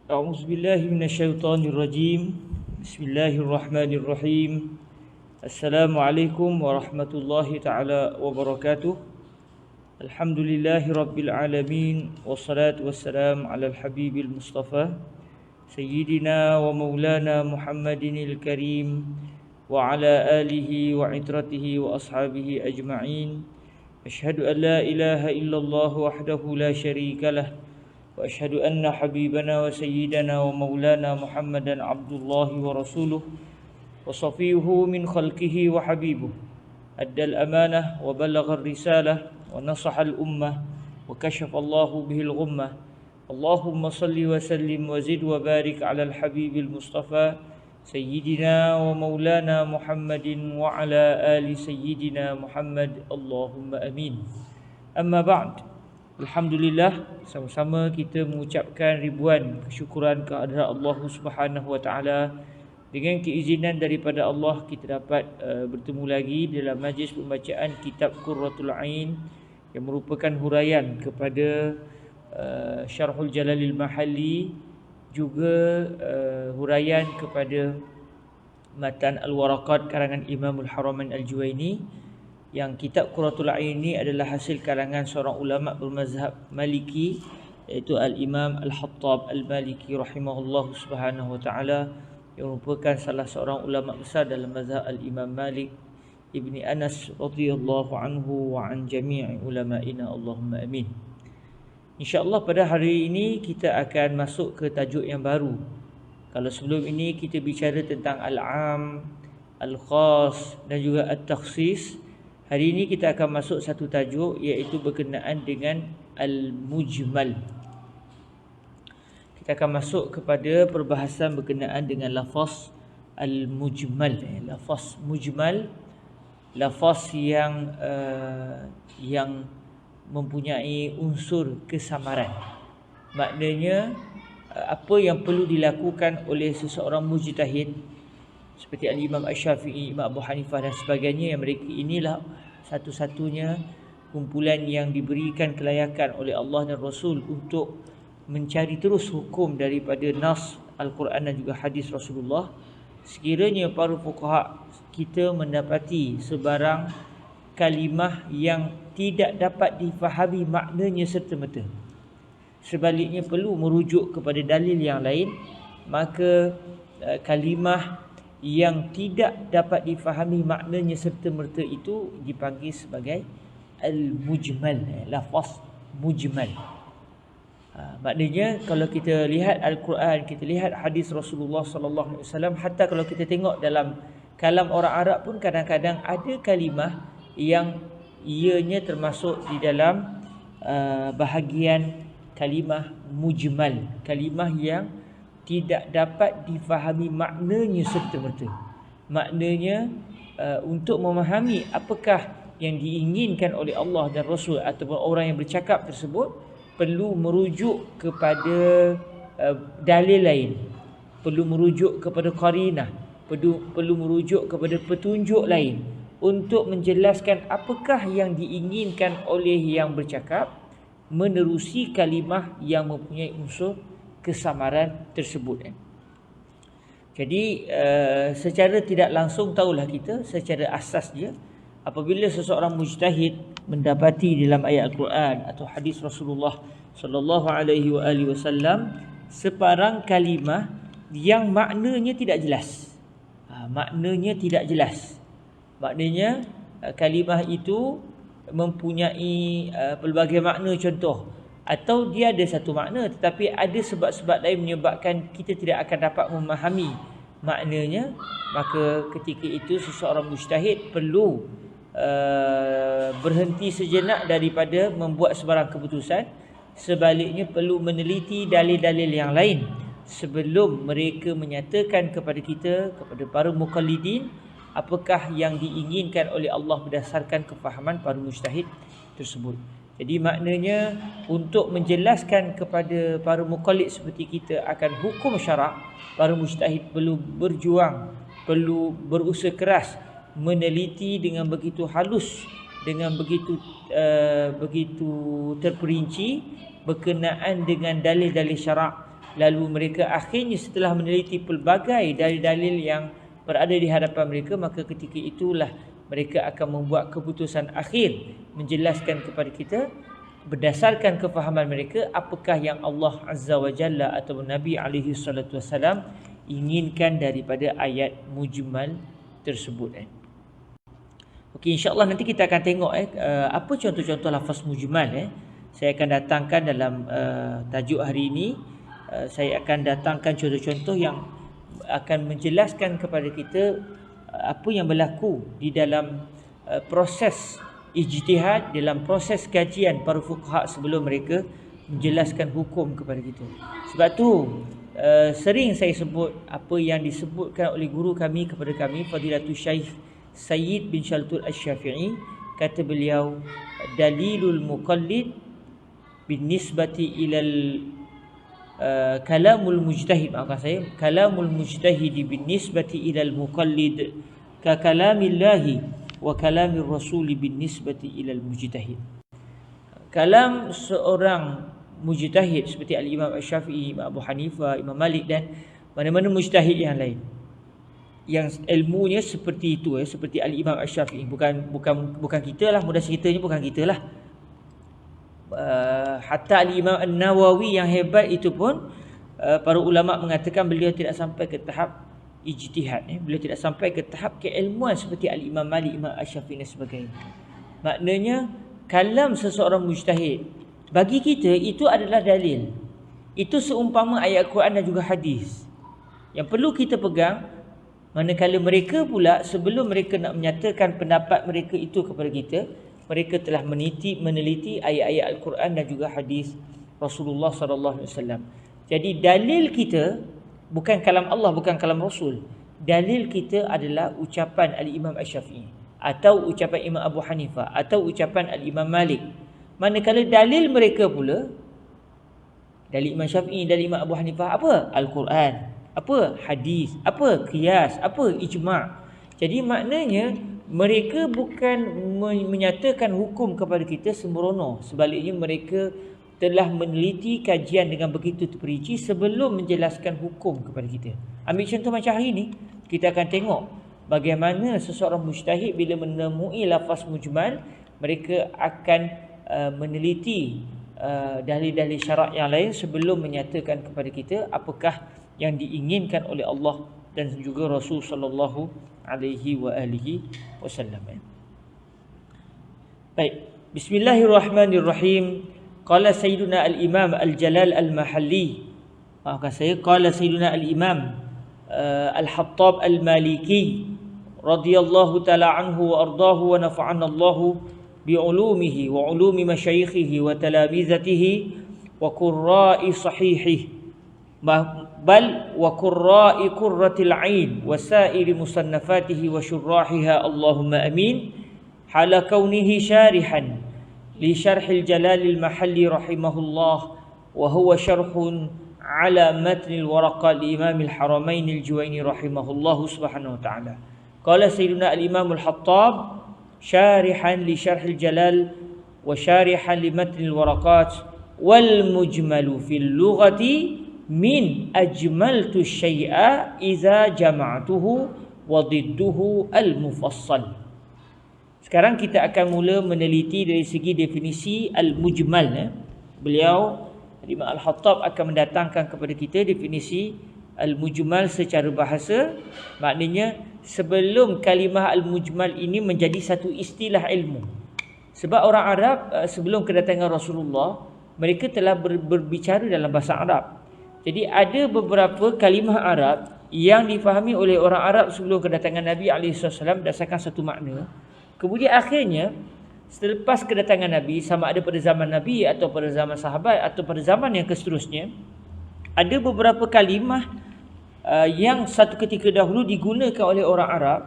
أعوذ بالله من الشيطان الرجيم. بسم الله الرحمن الرحيم. السلام عليكم ورحمة الله تعالى وبركاته. الحمد لله رب العالمين، والصلاة والسلام على الحبيب المصطفى سيدنا ومولانا محمد الكريم وعلى آله وعترته وأصحابه أجمعين. أشهد أن لا إله إلا الله وحده لا شريك له، وأشهد أن حبيبنا وسيدنا ومولانا محمدا عبد الله ورسوله وصفيه من خلقه وحبيبه، أدى الأمانة وبلغ الرسالة ونصح الأمة وكشف الله به الغمة. اللهم صل وسلم وزد وبارك على الحبيب المصطفى سيدنا ومولانا محمد وعلى آل سيدنا محمد، اللهم أمين. أما بعد، Alhamdulillah, sama-sama kita mengucapkan ribuan kesyukuran kehadrat Allah Subhanahu Wa Taala. Dengan keizinan daripada Allah, kita dapat bertemu lagi dalam majlis pembacaan kitab Qurratul Ain yang merupakan huraian kepada Syarhul Jalalil Mahalli, juga huraian kepada Matan Al-Waraqat karangan Imamul Haramain Al-Juwaini. Yang kitab Qurratul Ain ini adalah hasil karangan seorang ulama bermazhab Maliki, iaitu Al-Imam Al-Hattab Al-Maliki rahimahullah subhanahu wa ta'ala, yang merupakan salah seorang ulama besar dalam mazhab Al-Imam Malik Ibni Anas radhiyallahu anhu wa an jami'i ulama'ina, Allahumma amin. InsyaAllah pada hari ini kita akan masuk ke tajuk yang baru. Kalau sebelum ini kita bicara tentang Al-Am, Al-Khas dan juga At-Takhsis, hari ini kita akan masuk satu tajuk, iaitu berkenaan dengan Al-Mujmal. Kita akan masuk kepada perbahasan berkenaan dengan lafaz Al-Mujmal. Lafaz Mujmal, lafaz yang mempunyai unsur kesamaran. Maknanya apa yang perlu dilakukan oleh seseorang mujtahid seperti Al-Imam Asy-Syafi'i, Imam Abu Hanifah dan sebagainya, yang mereka inilah satu-satunya kumpulan yang diberikan kelayakan oleh Allah dan Rasul untuk mencari terus hukum daripada nas Al-Quran dan juga hadis Rasulullah. Sekiranya para fuqaha kita mendapati sebarang kalimah yang tidak dapat difahami maknanya serta-merta, sebaliknya perlu merujuk kepada dalil yang lain, maka kalimah yang tidak dapat difahami maknanya serta-merta itu dipanggil sebagai Al-Mujmal, lafaz Mujmal. Maknanya kalau kita lihat Al-Quran, kita lihat hadis Rasulullah sallallahu alaihi wasallam, hatta kalau kita tengok dalam kalam orang Arab pun kadang-kadang ada kalimah yang ianya termasuk di dalam bahagian kalimah mujmal, kalimah yang tidak dapat difahami maknanya serta-merta. Maknanya untuk memahami apakah yang diinginkan oleh Allah dan Rasul ataupun orang yang bercakap tersebut, perlu merujuk kepada dalil lain, perlu merujuk kepada qarinah, perlu merujuk kepada petunjuk lain untuk menjelaskan apakah yang diinginkan oleh yang bercakap menerusi kalimah yang mempunyai unsur kesamaran tersebut. Jadi secara tidak langsung tahulah kita secara asas dia, apabila seseorang mujtahid mendapati dalam ayat Al-Quran atau hadis Rasulullah sallallahu alaihi wasallam sebarang kalimah yang maknanya tidak jelas. Maknanya tidak jelas. Maknanya kalimah itu mempunyai pelbagai makna, contoh, atau dia ada satu makna tetapi ada sebab-sebab lain menyebabkan kita tidak akan dapat memahami maknanya, maka ketika itu seseorang mujtahid perlu berhenti sejenak daripada membuat sebarang keputusan, sebaliknya perlu meneliti dalil-dalil yang lain sebelum mereka menyatakan kepada kita, kepada para muqallidin, apakah yang diinginkan oleh Allah berdasarkan kefahaman para mujtahid tersebut. Jadi maknanya untuk menjelaskan kepada para muqallid seperti kita akan hukum syarak, para mujtahid perlu berjuang, perlu berusaha keras meneliti dengan begitu halus, dengan begitu terperinci berkenaan dengan dalil-dalil syarak Lalu mereka akhirnya setelah meneliti pelbagai dalil-dalil yang berada di hadapan mereka, maka ketika itulah mereka akan membuat keputusan akhir, menjelaskan kepada kita berdasarkan kefahaman mereka apakah yang Allah Azza wa Jalla atau Nabi alaihi salatu wasalam inginkan daripada ayat mujmal tersebut. Okey, insya-Allah nanti kita akan tengok apa contoh-contoh lafaz mujmal. Saya akan datangkan dalam tajuk hari ini. Saya akan datangkan contoh-contoh yang akan menjelaskan kepada kita apa yang berlaku di dalam proses ijtihad, dalam proses kajian para fuqaha sebelum mereka menjelaskan hukum kepada kita. Sebab tu sering saya sebut apa yang disebutkan oleh guru kami kepada kami, Fadilatul Syekh Sayyid bin Shaltul Asy-Syafi'i. Kata beliau, dalilul muqallid binisbati ilal kalamul mujtahid, maafkan saya, kalamul mujtahidi binisbati ilal muqallid ka kalamillahi wa kalamir rasuli binisbati ilal mujtahid. Kalam seorang mujtahid seperti al-Imam Asy-Syafi'i, Imam Abu Hanifah, Imam Malik dan mana-mana mujtahid yang lain yang ilmunya seperti itu, seperti al-Imam Asy-Syafi'i, bukan kita lah, mudah ceritanya bukan kita lah. Hatta al-Imam An-Nawawi yang hebat itu pun para ulama mengatakan beliau tidak sampai ke tahap ijtihad, beliau tidak sampai ke tahap keilmuan seperti al-Imam Malik, Imam Asy-Syafi'i dan sebagainya. Maknanya kalam seseorang mujtahid bagi kita itu adalah dalil. Itu seumpama ayat Quran dan juga hadis yang perlu kita pegang. Manakala mereka pula sebelum mereka nak menyatakan pendapat mereka itu kepada kita, mereka telah meneliti ayat-ayat Al-Quran dan juga hadis Rasulullah sallallahu alaihi wasallam. Jadi dalil kita bukan kalam Allah, bukan kalam Rasul. Dalil kita adalah ucapan al-Imam Asy-Syafi'i atau ucapan Imam Abu Hanifah atau ucapan al-Imam Malik. Manakala dalil mereka pula, dalil Imam Syafi'i, dalil Imam Abu Hanifah apa? Al-Quran, apa? Hadis, apa? Qiyas, apa? Ijma'. Jadi maknanya mereka bukan menyatakan hukum kepada kita sembrono. Sebaliknya mereka telah meneliti kajian dengan begitu terperinci sebelum menjelaskan hukum kepada kita. Ambil contoh macam hari ni, kita akan tengok bagaimana seseorang mujtahid bila menemui lafaz mujmal, mereka akan meneliti dalil-dalil syarak yang lain sebelum menyatakan kepada kita apakah yang diinginkan oleh Allah dan juga Rasul sallallahu alaihi wa alihi wasallam. Baik, bismillahirrahmanirrahim. Qala Sayyiduna al-Imam al-Jalal al-Mahalli, maafkan saya, qala Sayyiduna al-Imam al-Hattab al-Maliki radhiyallahu ta'ala anhu wa ardahu wa nafa'ana Allahu bi'ulumihi wa ulumi masyayikhihi wa talamizatihi wa qurra'i sahihihi bal wa qurra'i qurratil 'ain wa sa'iri musannafatihi wa syurrahiha, Allahumma amin. Hala kaunihi syarihan li syarhil Jalalil Mahalli rahimahullah wa huwa syarhun ala matnil waraqa li Imamil Haramain al-Juwaini rahimahullah subhanahu wa ta'ala. Qala Sayyiduna al-Imam al-Hattab syarihan li syarhil Jalal wa syarihan li matnil waraqat wal mujmalu fil lughati min ajmaltu syai'a iza jama'tuhu wa didduhu al-mufassal. Sekarang kita akan mula meneliti dari segi definisi al-mujmal. Beliau Imam Al-Hattab akan mendatangkan kepada kita definisi al-mujmal secara bahasa. Maknanya sebelum kalimah al-mujmal ini menjadi satu istilah ilmu. Sebab orang Arab sebelum kedatangan Rasulullah, mereka telah berbicara dalam bahasa Arab. Jadi ada beberapa kalimah Arab yang difahami oleh orang Arab sebelum kedatangan Nabi SAW berdasarkan satu makna. Kemudian akhirnya selepas kedatangan Nabi, sama ada pada zaman Nabi atau pada zaman sahabat atau pada zaman yang seterusnya, ada beberapa kalimah yang satu ketika dahulu digunakan oleh orang Arab,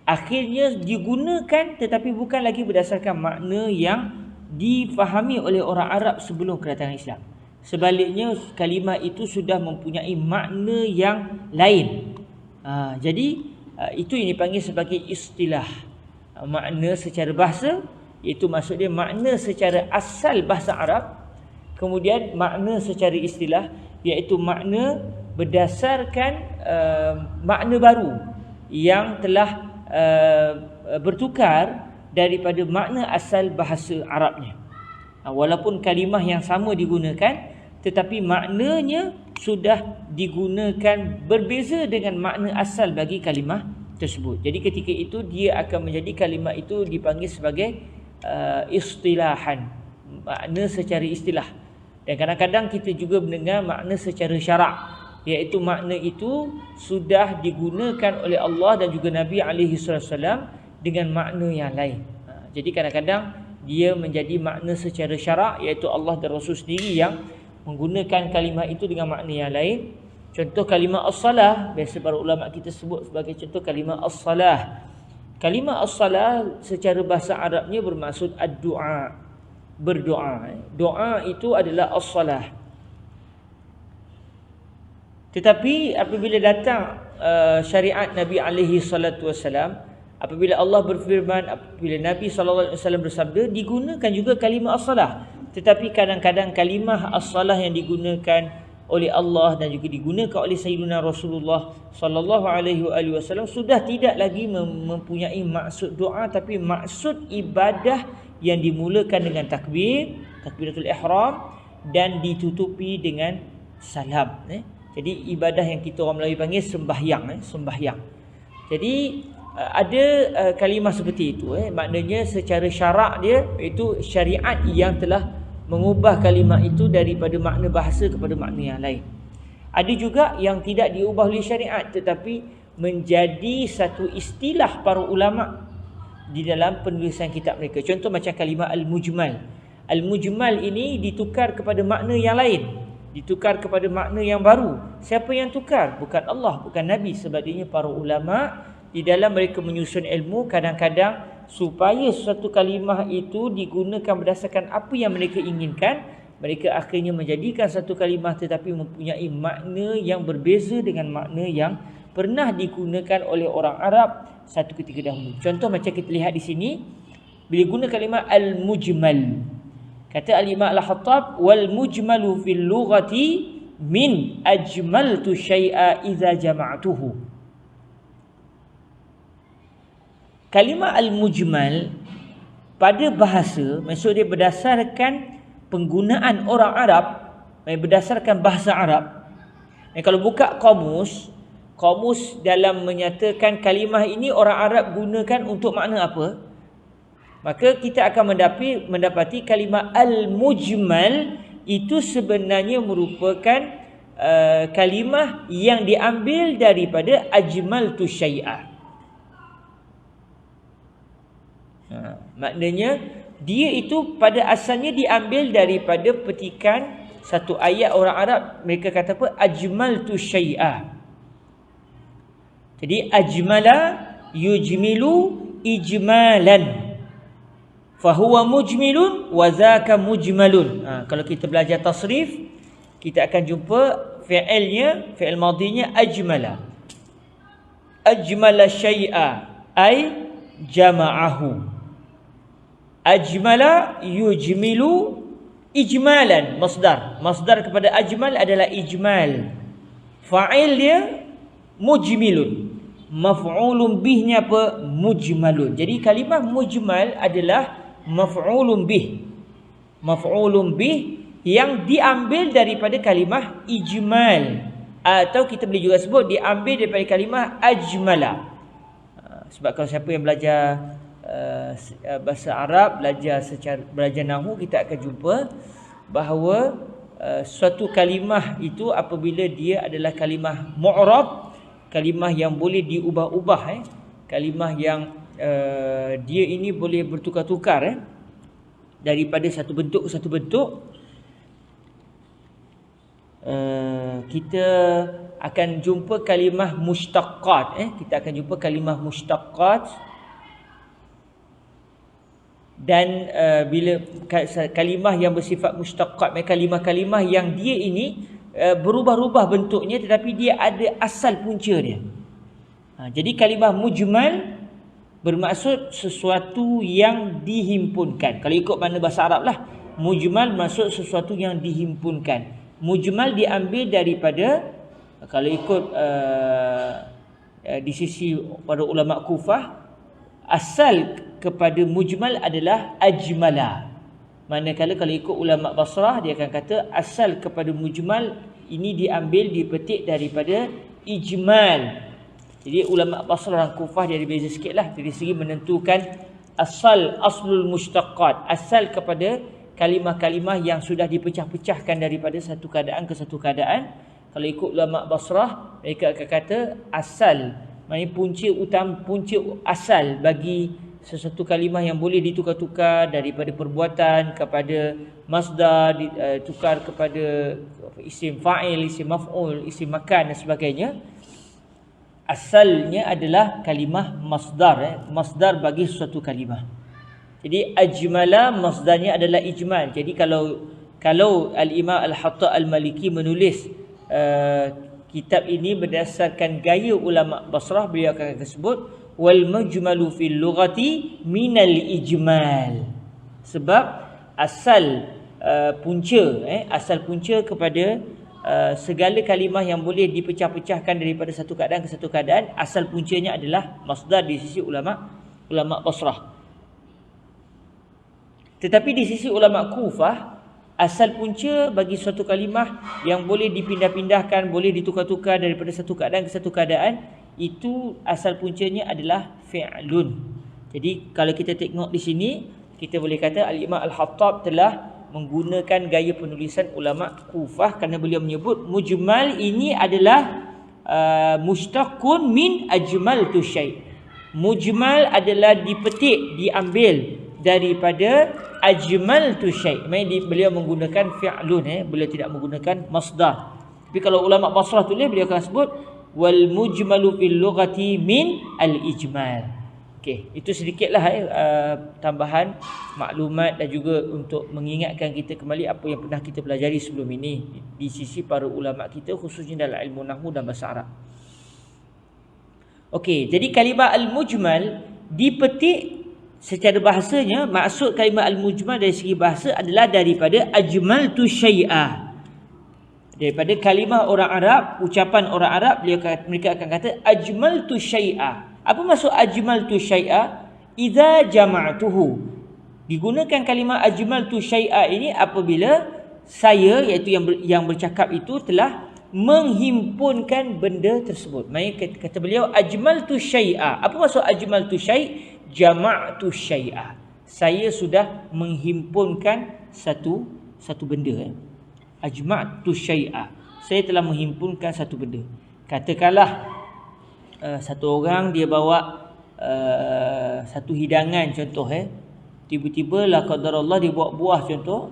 akhirnya digunakan tetapi bukan lagi berdasarkan makna yang difahami oleh orang Arab sebelum kedatangan Islam. Sebaliknya kalimah itu sudah mempunyai makna yang lain. Jadi itu yang dipanggil sebagai istilah. Makna secara bahasa, iaitu maksudnya makna secara asal bahasa Arab, kemudian makna secara istilah, iaitu makna berdasarkan makna baru yang telah bertukar daripada makna asal bahasa Arabnya. Walaupun kalimah yang sama digunakan, tetapi maknanya sudah digunakan berbeza dengan makna asal bagi kalimah tersebut. Jadi ketika itu dia akan menjadi kalimah itu dipanggil sebagai istilahan, makna secara istilah. Dan kadang-kadang kita juga mendengar makna secara syarak, iaitu makna itu sudah digunakan oleh Allah dan juga Nabi SAW dengan makna yang lain. Jadi kadang-kadang dia menjadi makna secara syarak, iaitu Allah dan Rasul sendiri yang menggunakan kalimah itu dengan makna yang lain. Contoh kalimah as-salah, biasa para ulama kita sebut sebagai contoh kalimah as-salah. Kalimah as-salah secara bahasa Arabnya bermaksud ad-du'a, berdoa. Doa itu adalah as-salah. Tetapi apabila datang syariat Nabi alaihi salatu wasalam, apabila Allah berfirman, apabila Nabi sallallahu alaihi wasallam bersabda, digunakan juga kalimah as-salah. Tetapi kadang-kadang kalimah as-salah yang digunakan oleh Allah dan juga digunakan oleh Sayyidina Rasulullah sallallahu alaihi wasallam sudah tidak lagi mempunyai maksud doa, tapi maksud ibadah yang dimulakan dengan takbir, takbiratul ihram, dan ditutupi dengan salam. Jadi ibadah yang kita orang Melayu panggil sembahyang, sembahyang. Jadi ada kalimah seperti itu, maknanya secara syarak dia itu syariat yang telah mengubah kalimah itu daripada makna bahasa kepada makna yang lain. Ada juga yang tidak diubah oleh syariat, tetapi menjadi satu istilah para ulama di dalam penulisan kitab mereka. Contoh macam kalimah al-mujmal. Al-mujmal ini ditukar kepada makna yang lain, ditukar kepada makna yang baru. Siapa yang tukar? Bukan Allah, bukan Nabi. Sebabnya para ulama di dalam mereka menyusun ilmu, kadang-kadang supaya suatu kalimah itu digunakan berdasarkan apa yang mereka inginkan, mereka akhirnya menjadikan satu kalimah tetapi mempunyai makna yang berbeza dengan makna yang pernah digunakan oleh orang Arab satu ketika dahulu. Contoh macam kita lihat di sini, bila guna kalimah al-mujmal, kata al-Imam al-Khattab, wal mujmalu fil lughati min ajmaltu syai'a idza jama'tuhu. Kalimah al-mujmal pada bahasa, maksud dia berdasarkan penggunaan orang Arab, berdasarkan bahasa Arab. Dan kalau buka kamus dalam menyatakan kalimah ini orang Arab gunakan untuk makna apa, maka kita akan mendapati kalimah al-mujmal itu sebenarnya merupakan kalimah yang diambil daripada ajmaltu syai'a. Maknanya dia itu pada asalnya diambil daripada petikan satu ayat orang Arab. Mereka kata apa? Ajmaltu syai'a. Jadi ajmala yujmilu ijmalan, fahuwa mujmilun wa zaka mujmalun. Kalau kita belajar tasrif, kita akan jumpa fi'ilnya, fi'il madinya ajmala. Ajmala syai'a ay jama'ahu. Ajmala yujmilu ijmalan, masdar kepada ajmal adalah ijmal, fa'il dia mujmilun, maf'ulun bihnya apa? Mujmalun. Jadi kalimah mujmal adalah maf'ulun bih yang diambil daripada kalimah ijmal, atau kita boleh juga sebut diambil daripada kalimah ajmala. Sebab kalau siapa yang belajar bahasa Arab, belajar nahwu, kita akan jumpa bahawa suatu kalimah itu apabila dia adalah kalimah mu'rab, kalimah yang boleh diubah-ubah, kalimah yang dia ini boleh bertukar-tukar daripada satu bentuk ke satu bentuk, kita akan jumpa kalimah mushtaqqat. Kita akan jumpa kalimah mushtaqqat. Dan bila kalimah yang bersifat mushtaqqat, kalimah-kalimah yang dia ini berubah-ubah bentuknya tetapi dia ada asal punca dia. Jadi kalimah mujmal bermaksud sesuatu yang dihimpunkan. Kalau ikut makna bahasa Arab lah, mujmal maksud sesuatu yang dihimpunkan. Mujmal diambil daripada, kalau ikut di sisi para ulama Kufah, asal kepada mujmal adalah ajmala. Manakala kalau ikut ulama Basrah, dia akan kata asal kepada mujmal ini diambil, dipetik daripada ijmal. Jadi ulama Basrah dan Kufah dia ada beza sikit lah dari segi menentukan aslul mushtaqqat, asal kepada kalimah-kalimah yang sudah dipecah-pecahkan daripada satu keadaan ke satu keadaan. Kalau ikut ulama Basrah, mereka akan kata asal, maknanya punca asal bagi sesuatu kalimah yang boleh ditukar-tukar daripada perbuatan kepada masdar, tukar kepada isim fa'il, isim maf'ul, isim makan dan sebagainya. Asalnya adalah kalimah masdar, masdar bagi sesuatu kalimah. Jadi ajmala masdarnya adalah ijmal. Jadi kalau Al-Imam Al-Hattab Al-Maliki menulis kitab ini berdasarkan gaya ulama Basrah, beliau akan sebut wal mujmalu fil lughati minal ijmal. Sebab asal punca kepada segala kalimah yang boleh dipecah-pecahkan daripada satu keadaan ke satu keadaan, asal puncanya adalah masdar di sisi ulama Basrah. Tetapi di sisi ulama Kufah, asal punca bagi suatu kalimah yang boleh dipindah-pindahkan, boleh ditukar-tukar daripada satu keadaan ke satu keadaan, itu asal puncanya adalah fi'lun. Jadi kalau kita tengok di sini, kita boleh kata Al-Imam Al-Hattab telah menggunakan gaya penulisan ulama Kufah kerana beliau menyebut mujmal ini adalah mushtaqun min ajmaltu syai'. Mujmal adalah dipetik, diambil daripada ajmaltu syai'. Maksudnya beliau menggunakan fi'lun, beliau tidak menggunakan masdar. Tapi kalau ulama Basrah tulis, beliau akan sebut wal mujmalu fil lughati min al ijmal. Okey, itu sedikitlah tambahan maklumat dan juga untuk mengingatkan kita kembali apa yang pernah kita pelajari sebelum ini di sisi para ulama kita, khususnya dalam ilmu nahwu dan bahasa Arab. Okey, jadi kalimah al mujmal dipetik secara bahasanya, maksud kalimah al mujmal dari segi bahasa adalah daripada ajmaltu syai'a. Daripada kalimah orang Arab, ucapan orang Arab, mereka akan kata ajmaltu syai'a. Apa maksud ajmaltu syai'a? Idza jama'tuhu. Digunakan kalimah ajmaltu syai'a ini apabila saya, iaitu yang bercakap itu, telah menghimpunkan benda tersebut. Maksudnya kata beliau ajmaltu syai'a. Apa maksud ajmaltu syai'? Jama'tu syai'a. Saya sudah menghimpunkan satu benda. Ajma'tu syai'a. Saya telah menghimpunkan satu benda. Katakanlah satu orang dia bawa satu hidangan contoh, tiba-tiba la qadarullah dia bawa buah contoh,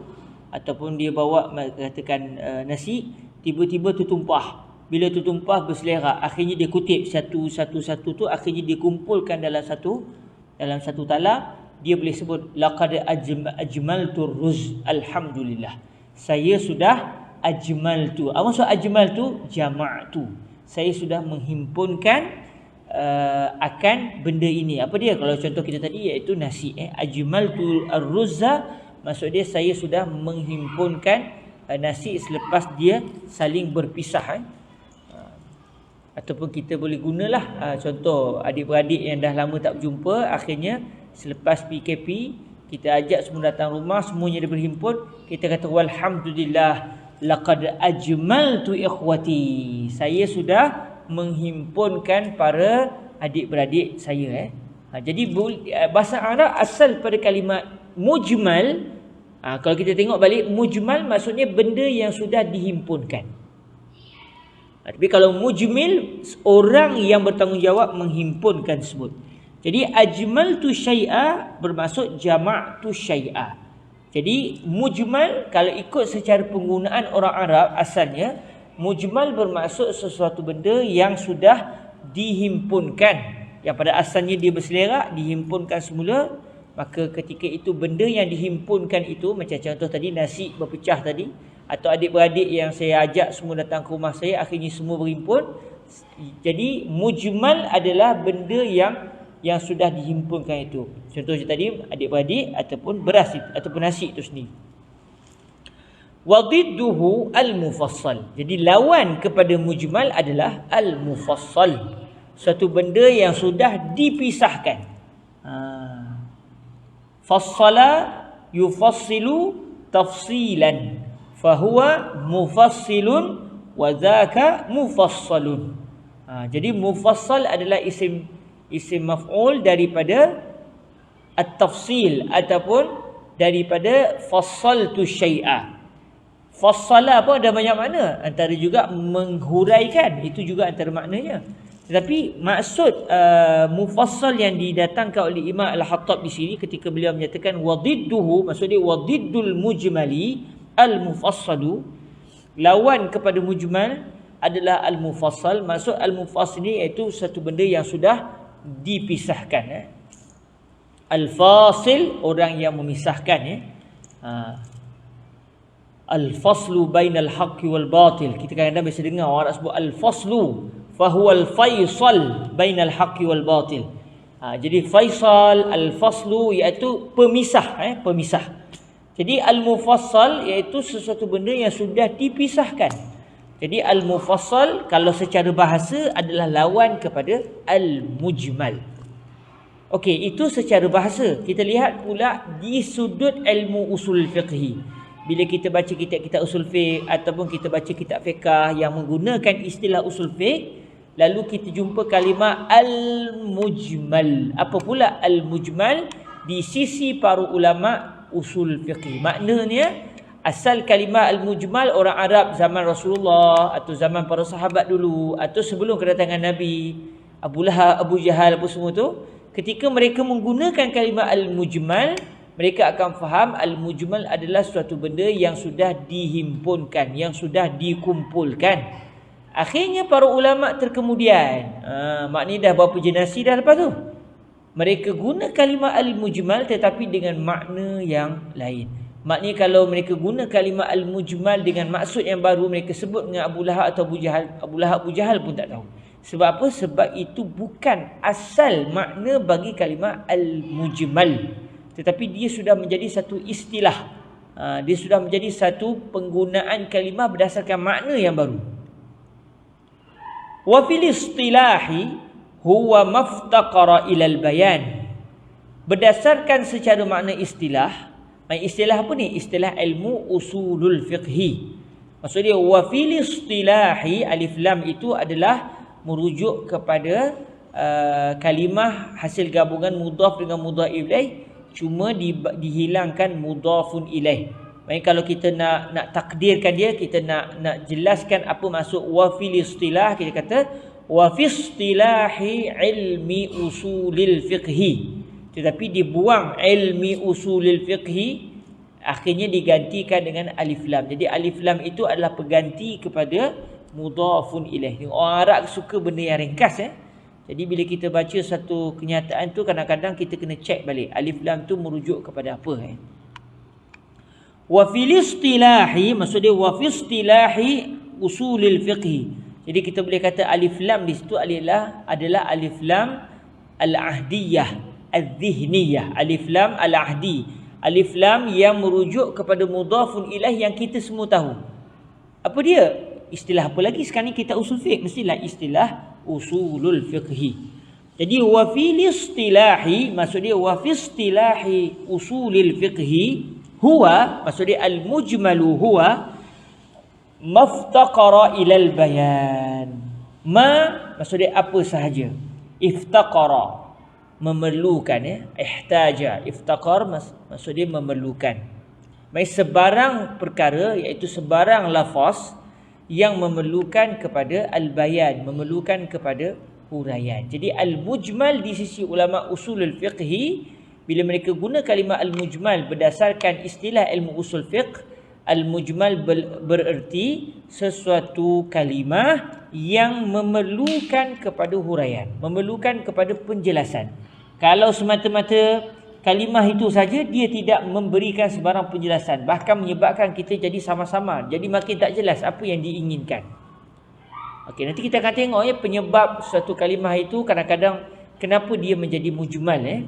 ataupun dia bawa katakan nasi, tiba-tiba tertumpah. Bila tertumpah berselerak, akhirnya dia kutip satu-satu tu, akhirnya dia kumpulkan dalam satu talam. Dia boleh sebut laqad ajmaltu ruz, alhamdulillah. Saya sudah ajmaltu. Apa maksud ajmaltu? Jama'tu. Saya sudah menghimpunkan akan benda ini. Apa dia? Kalau contoh kita tadi iaitu nasi, ajmaltu ar-ruzza, maksud dia saya sudah menghimpunkan nasi selepas dia saling berpisah. Ataupun kita boleh gunalah contoh adik-beradik yang dah lama tak berjumpa, akhirnya selepas PKP kita ajak semua datang rumah, semuanya dia berhimpun, kita kata walhamdulillah laqad ajmaltu ikhwati. Saya sudah menghimpunkan para adik-beradik saya. Jadi bahasa Arab asal pada kalimat mujmal. Kalau kita tengok balik, mujmal maksudnya benda yang sudah dihimpunkan. Tapi kalau mujmil, orang yang bertanggungjawab menghimpunkan tersebut. Jadi ajmaltu syai'a bermaksud jama'tu syai'a. Jadi mujmal kalau ikut secara penggunaan orang Arab asalnya, mujmal bermaksud sesuatu benda yang sudah dihimpunkan, yang pada asalnya dia berselerak, dihimpunkan semula. Maka ketika itu benda yang dihimpunkan itu, macam contoh tadi nasi berpecah tadi, atau adik-beradik yang saya ajak semua datang ke rumah saya, akhirnya semua berhimpun. Jadi mujmal adalah benda yang sudah dihimpunkan itu. Contohnya tadi adik-beradik ataupun beras ataupun nasi itu sendiri. Wa didduhu al-mufassal. Jadi lawan kepada mujmal adalah al-mufassal. Suatu benda yang sudah dipisahkan. Fassala yufassilu tafsilan. Fahuwa mufassilun wa dhaka mufassalun. Jadi mufassal adalah isim maf'ul daripada at-tafsil ataupun daripada fassaltu syai'a. Fassala pun ada banyak makna, antara juga menghuraikan, itu juga antara maknanya. Tetapi maksud mufassal yang didatangkan oleh Imam Al-Khattab di sini ketika beliau menyatakan wadidduhu, maksud dia wadiddul mujmali al-mufassalu, lawan kepada mujmal adalah al-mufassal. Maksud al-mufassal ni iaitu satu benda yang sudah dipisahkan. Al-fasil, orang yang memisahkan. Al-faslu bainal haqqi wal batil. Kita kadang-kadang biasa dengar orang sebut al-faslu, fahuwa al-faisal bainal haqqi wal batil. Jadi faisal, al-faslu iaitu pemisah, pemisah. Jadi al-mufassal iaitu sesuatu benda yang sudah dipisahkan. Jadi al-mufassal kalau secara bahasa adalah lawan kepada al-mujmal. Okey, itu secara bahasa. Kita lihat pula di sudut ilmu usul fiqhi. Bila kita baca kitab-kitab usul fiqh ataupun kita baca kitab fiqh yang menggunakan istilah usul fiqh, lalu kita jumpa kalimah al-mujmal. Apa pula al-mujmal di sisi para ulama usul fiqh? Maknanya asal kalimah al-mujmal orang Arab zaman Rasulullah atau zaman para sahabat dulu atau sebelum kedatangan Nabi, Abu Lahab, Abu Jahal apa semua tu, ketika mereka menggunakan kalimah al-mujmal, mereka akan faham al-mujmal adalah suatu benda yang sudah dihimpunkan, yang sudah dikumpulkan. Akhirnya para ulama terkemudian, maknanya dah berapa generasi dah lepas tu, mereka guna kalimah al-mujmal tetapi dengan makna yang lain. Maknanya kalau mereka guna kalimah al-mujmal dengan maksud yang baru, mereka sebut dengan Abu Lahab atau Abu Jahal, Abu Lahab, Abu Jahal pun tak tahu. Sebab apa? Sebab itu bukan asal makna bagi kalimah al-mujmal, tetapi dia sudah menjadi satu istilah. Dia sudah menjadi satu penggunaan kalimah berdasarkan makna yang baru. Wa fil istilahi huwa maftaqara ilal bayan. Berdasarkan secara makna istilah, istilah apa ni? Istilah ilmu usulul fiqhi. Maksud dia wa fil istilahi, alif lam itu adalah merujuk kepada kalimah hasil gabungan mudhaf dengan mudhaf ilaih, cuma dihilangkan mudhafun ilaih. Maksudnya kalau kita nak takdirkan dia, kita nak jelaskan apa maksud wa fil istilah, kita kata wa fi istilahi ilmi usulil fiqhi. Tetapi dibuang ilmi usulil fiqhi, akhirnya digantikan dengan alif lam. Jadi alif lam itu adalah pengganti kepada mudhafun ilaih. Orang Arab suka benda yang ringkas. Jadi bila kita baca satu kenyataan tu, kadang-kadang kita kena cek balik alif lam tu merujuk kepada apa. Wa fil istilahi, maksud dia wa fi istilahi usulil fiqhi. Jadi kita boleh kata alif lam di situ adalah alif lam al-ahdiyah, al-dhihniyah, alif lam al-ahdi, alif lam yang merujuk kepada mudhafun ilaih yang kita semua tahu. Apa dia? Istilah apa lagi sekarang ni kita usul fiqh, mestilah istilah usulul fiqhi. Jadi wa fil istilahi, maksud dia wa fi istilahi usulil fiqhi, huwa, maksud dia al-mujmalu huwa maftaqara ilal bayan. Maksud dia apa sahaja. Iftaqara, memerlukan, ihtaja. Iftaqar maksud dia memerlukan. Maksud sebarang perkara, iaitu sebarang lafaz yang memerlukan kepada al-bayan, memerlukan kepada huraian. Jadi al-mujmal di sisi ulama usulul fiqhi, bila mereka guna kalimah al-mujmal berdasarkan istilah ilmu usul fiqh, al-mujmal bererti sesuatu kalimah yang memerlukan kepada huraian, memerlukan kepada penjelasan. Kalau semata-mata kalimah itu saja, dia tidak memberikan sebarang penjelasan, bahkan menyebabkan kita jadi sama-sama, jadi makin tak jelas apa yang diinginkan. Okey, nanti kita akan tengok penyebab suatu kalimah itu kadang-kadang kenapa dia menjadi mujmal.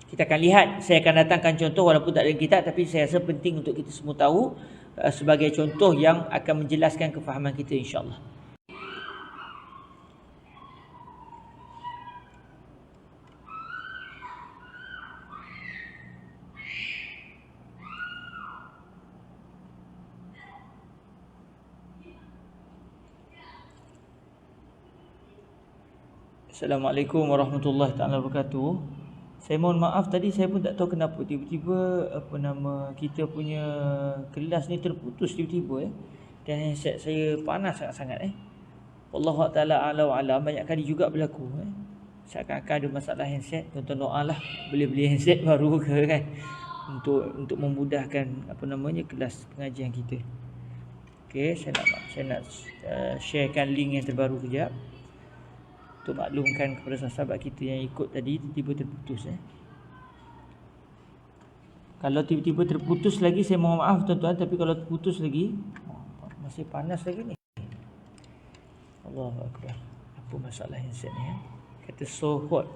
Kita akan lihat, saya akan datangkan contoh walaupun tak ada kitab, tapi saya rasa penting untuk kita semua tahu sebagai contoh yang akan menjelaskan kefahaman kita, insya-Allah. Assalamualaikum warahmatullahi taala wabarakatuh. Saya mohon maaf tadi saya pun tak tahu kenapa tiba-tiba kita punya kelas ni terputus tiba-tiba dan handset saya panas sangat-sangat Wallahu taala a'la wa alam. Banyak kali juga berlaku seakan-akan ada masalah handset. Tuan-tuan doalah boleh beli handset baru ke kan, untuk memudahkan kelas pengajian kita. Okey, saya nak sharekan link yang terbaru kejap untuk maklumkan kepada sahabat kita yang ikut tadi tiba-tiba terputus Kalau tiba-tiba terputus lagi saya mohon maaf tuan-tuan, tapi kalau terputus lagi masih panas lagi ni. Allahu akbar. Apa masalah handset ni Kata so hot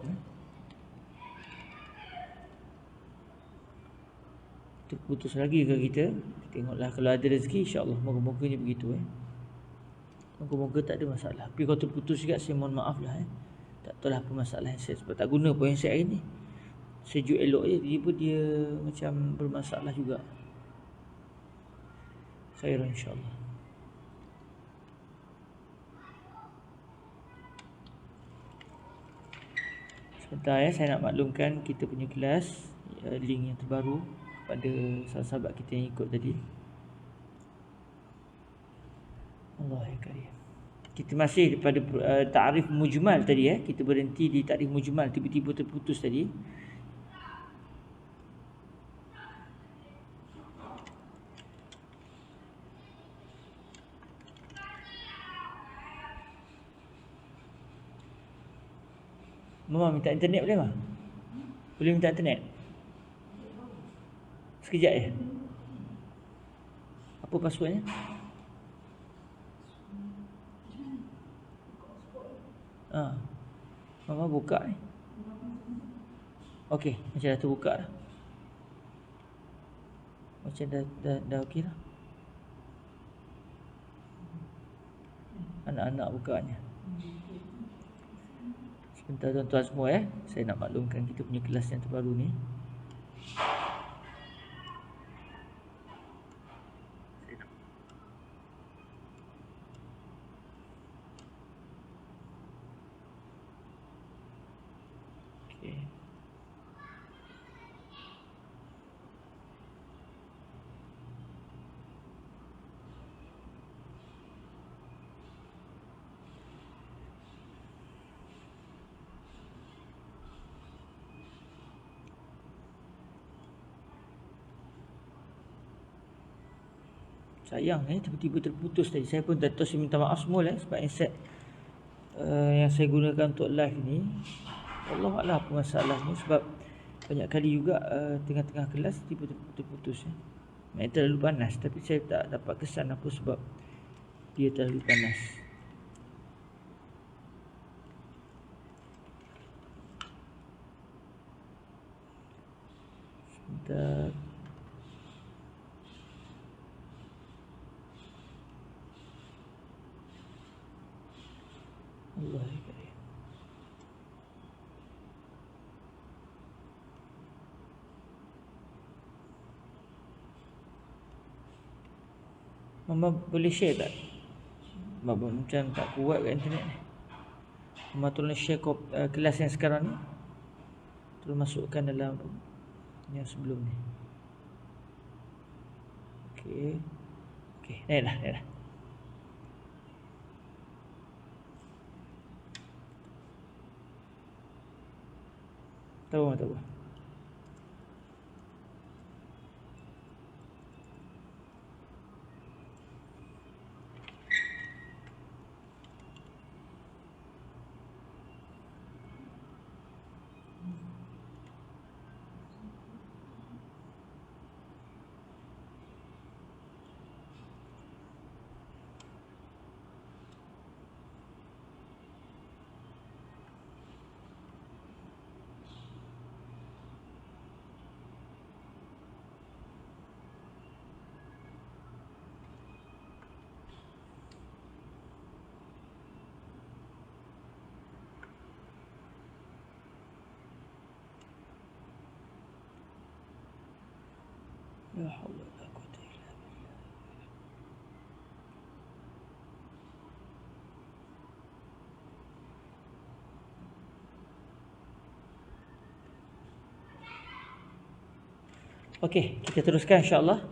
terputus lagi ke kita? Tengoklah kalau ada rezeki, insya-Allah moga-moganya begitu Moga-moga tak ada masalah. Tapi kalau terputus juga saya mohon maaf lah Tak tahu lah apa masalah handset. Sebab tak guna pun handset hari ni. Sejuk elok je, tiba-tiba dia macam bermasalah juga. Khair insya-Allah. Sebentar saya nak maklumkan kita punya kelas, link yang terbaru kepada sahabat kita yang ikut tadi. Allah ya karim. Kita masih pada ta'rif mujmal tadi kita berhenti di ta'rif mujmal, tiba-tiba terputus tadi. Mama minta internet boleh tak? Boleh minta internet? Sekejap je. Apa passwordnya? Mama buka Okey, macam dah terbuka dah. Macam dah okey dah. Anak-anak bukanya. Sebentar tuan-tuan semua saya nak maklumkan kita punya kelas yang terbaru ni. Sayang tiba-tiba terputus tadi. Saya pun tak tahu, saya minta maaf semua sebab handset yang saya gunakan untuk live ni, Wallahualam apa masalahnya. Sebab banyak kali juga tengah-tengah kelas tiba-tiba terputus Memang terlalu panas, tapi saya tak dapat kesan apa sebab dia terlalu panas. Sebentar. Allah ya karim. Mama boleh share tak? Mama macam tak kuat kat internet ni. Mama tolong share kelas yang sekarang ni. Tolong masukkan dalam yang sebelum ni. Okey, naik dah. Tahu. La haula wala quwwata illa billah. Okey, kita teruskan insya-Allah.